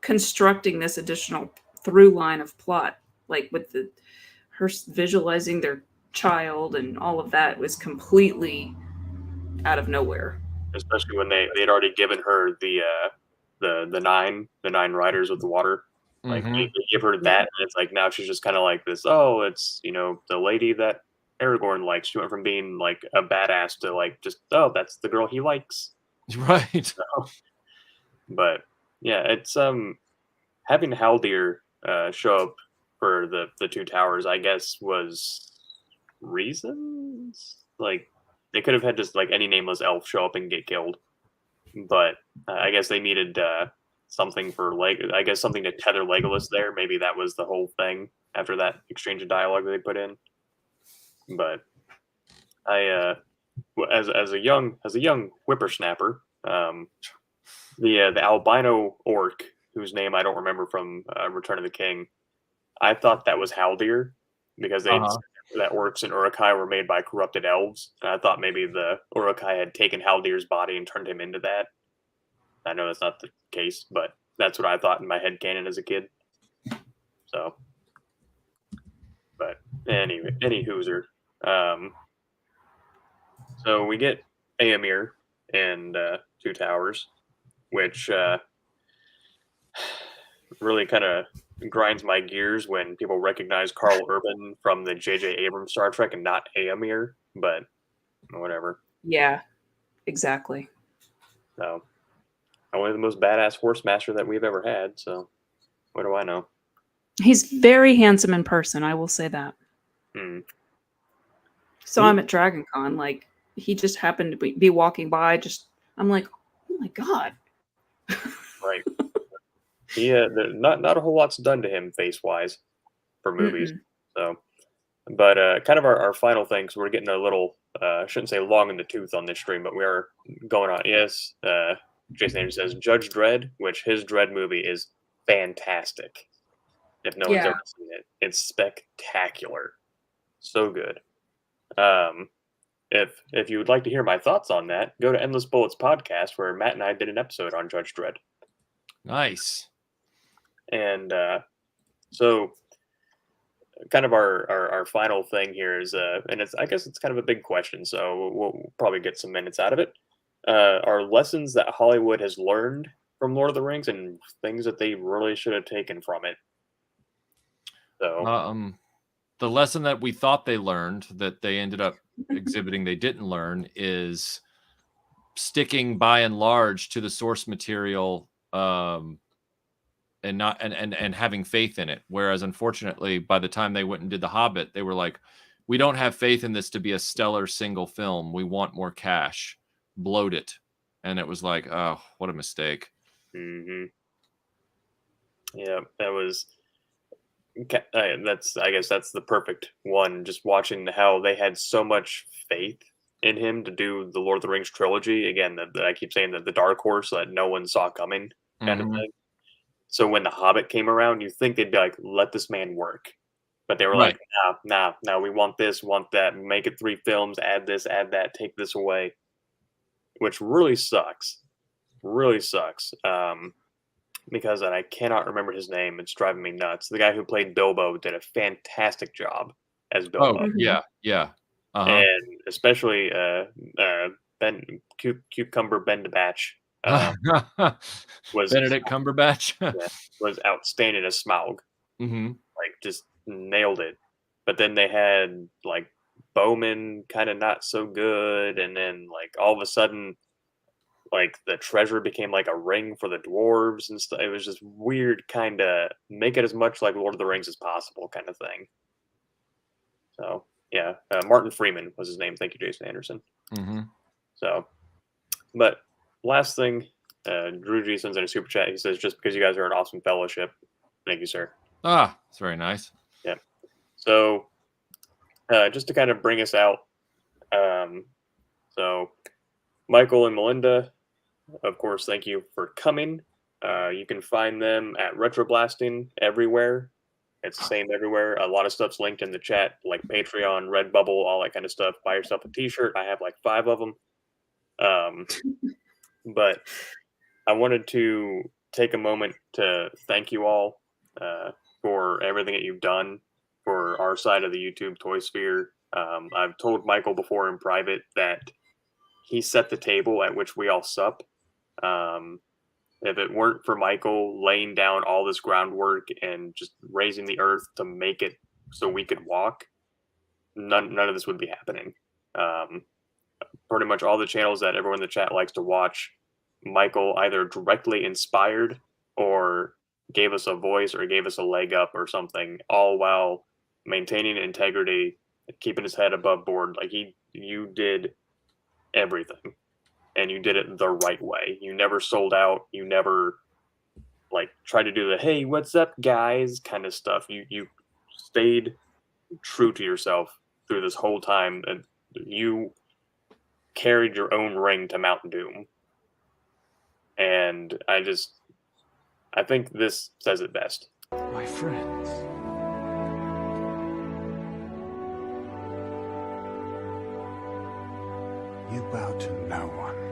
constructing this additional through line of plot, like with her visualizing their child and all of that was completely out of nowhere. Especially when they'd already given her the nine riders with the water. Like they give her that, and it's like now she's just kind of like this. Oh, it's the lady that Aragorn likes. She went from being like a badass to like just that's the girl he likes. Right. So, but yeah, it's having Haldir show up for the Two Towers, I guess, was reasons. Like they could have had just like any nameless elf show up and get killed, but I guess they needed something for something to tether Legolas there. Maybe that was the whole thing after that exchange of dialogue that they put in. But I as a young whippersnapper, the albino orc whose name I don't remember from Return of the King, I thought that was Haldir because they that orcs and Uruk-hai were made by corrupted elves, and I thought maybe the Uruk-hai had taken Haldir's body and turned him into that. I know that's not the case, but that's what I thought in my head canon as a kid. So, but anyway, any hooser. So we get Éomer and Two Towers, which really kind of grinds my gears when people recognize Carl Urban from the J.J. Abrams Star Trek and not Éomer, but whatever. Yeah, exactly. So, only the most badass horse master that we've ever had, so what do I know? He's very handsome in person, I will say that. Saw him at Dragon Con, like, he just happened to be walking by, I'm like, oh my god. Right. Yeah, not a whole lot's done to him face-wise for movies. So, but kind of our final thing, so we're getting a little, I shouldn't say long in the tooth on this stream, but we are going on. Yes, Jason Anderson says Judge Dredd, which his Dredd movie is fantastic. If no one's ever seen it, it's spectacular. So good. If you would like to hear my thoughts on that, go to Endless Bullets podcast, where Matt and I did an episode on Judge Dredd. Nice. And so kind of our final thing here is and I guess it's kind of a big question, so we'll probably get some minutes out of it. Are lessons that Hollywood has learned from Lord of the Rings and things that they really should have taken from it. So the lesson that we thought they learned that they ended up exhibiting they didn't learn is sticking by and large to the source material and not and having faith in it. Whereas unfortunately, by the time they went and did The Hobbit, they were like, we don't have faith in this to be a stellar single film. We want more cash. Bloat it. And it was like, oh, what a mistake. Mm-hmm. Yeah, that was. I guess that's the perfect one. Just watching how they had so much faith in him to do the Lord of the Rings trilogy again. That I keep saying that the dark horse that no one saw coming, kind of Mhm. thing. So when the Hobbit came around, you think they'd be like, "Let this man work," but they were Right. like, "No, we want this, want that. Make it 3 films. Add this, add that. Take this away," which really sucks. Really sucks. Because and I cannot remember his name. It's driving me nuts. The guy who played Bilbo did a fantastic job as Oh, Bilbo, yeah, yeah. Uh-huh. and especially Ben Cucumber Bendabatch was Benedict Cumberbatch. yeah, was outstanding as Smaug. Hmm. Like just nailed it. But then they had like Bowman kind of not so good, and then like all of a sudden like the treasure became like a ring for the dwarves and stuff. It was just weird, kind of make it as much like Lord of the Rings as possible, kind of thing. So yeah, Martin Freeman was his name. Thank you, Jason Anderson. Hmm. So, but last thing, Drew G sends in a super chat. He says, "Just because you guys are an awesome fellowship, thank you, sir." Ah, it's very nice. Yeah. So, just to kind of bring us out, so Michael and Melinda, of course, thank you for coming. You can find them at RetroBlasting everywhere. It's the same everywhere. A lot of stuff's linked in the chat, like Patreon, Redbubble, all that kind of stuff. Buy yourself a T-shirt. I have like 5 of them. But I wanted to take a moment to thank you all for everything that you've done for our side of the YouTube Toy Sphere. I've told Michael before in private that he set the table at which we all sup. If it weren't for Michael laying down all this groundwork and just raising the earth to make it so we could walk, none of this would be happening. Pretty much all the channels that everyone in the chat likes to watch, Michael either directly inspired or gave us a voice or gave us a leg up or something, all while maintaining integrity, keeping his head above board. Like you did everything. And you did it the right way. You never sold out. You never like tried to do the "Hey, what's up, guys" kind of stuff. You stayed true to yourself through this whole time, and you carried your own ring to Mount Doom. And I think this says it best. My friends. You bow to no one.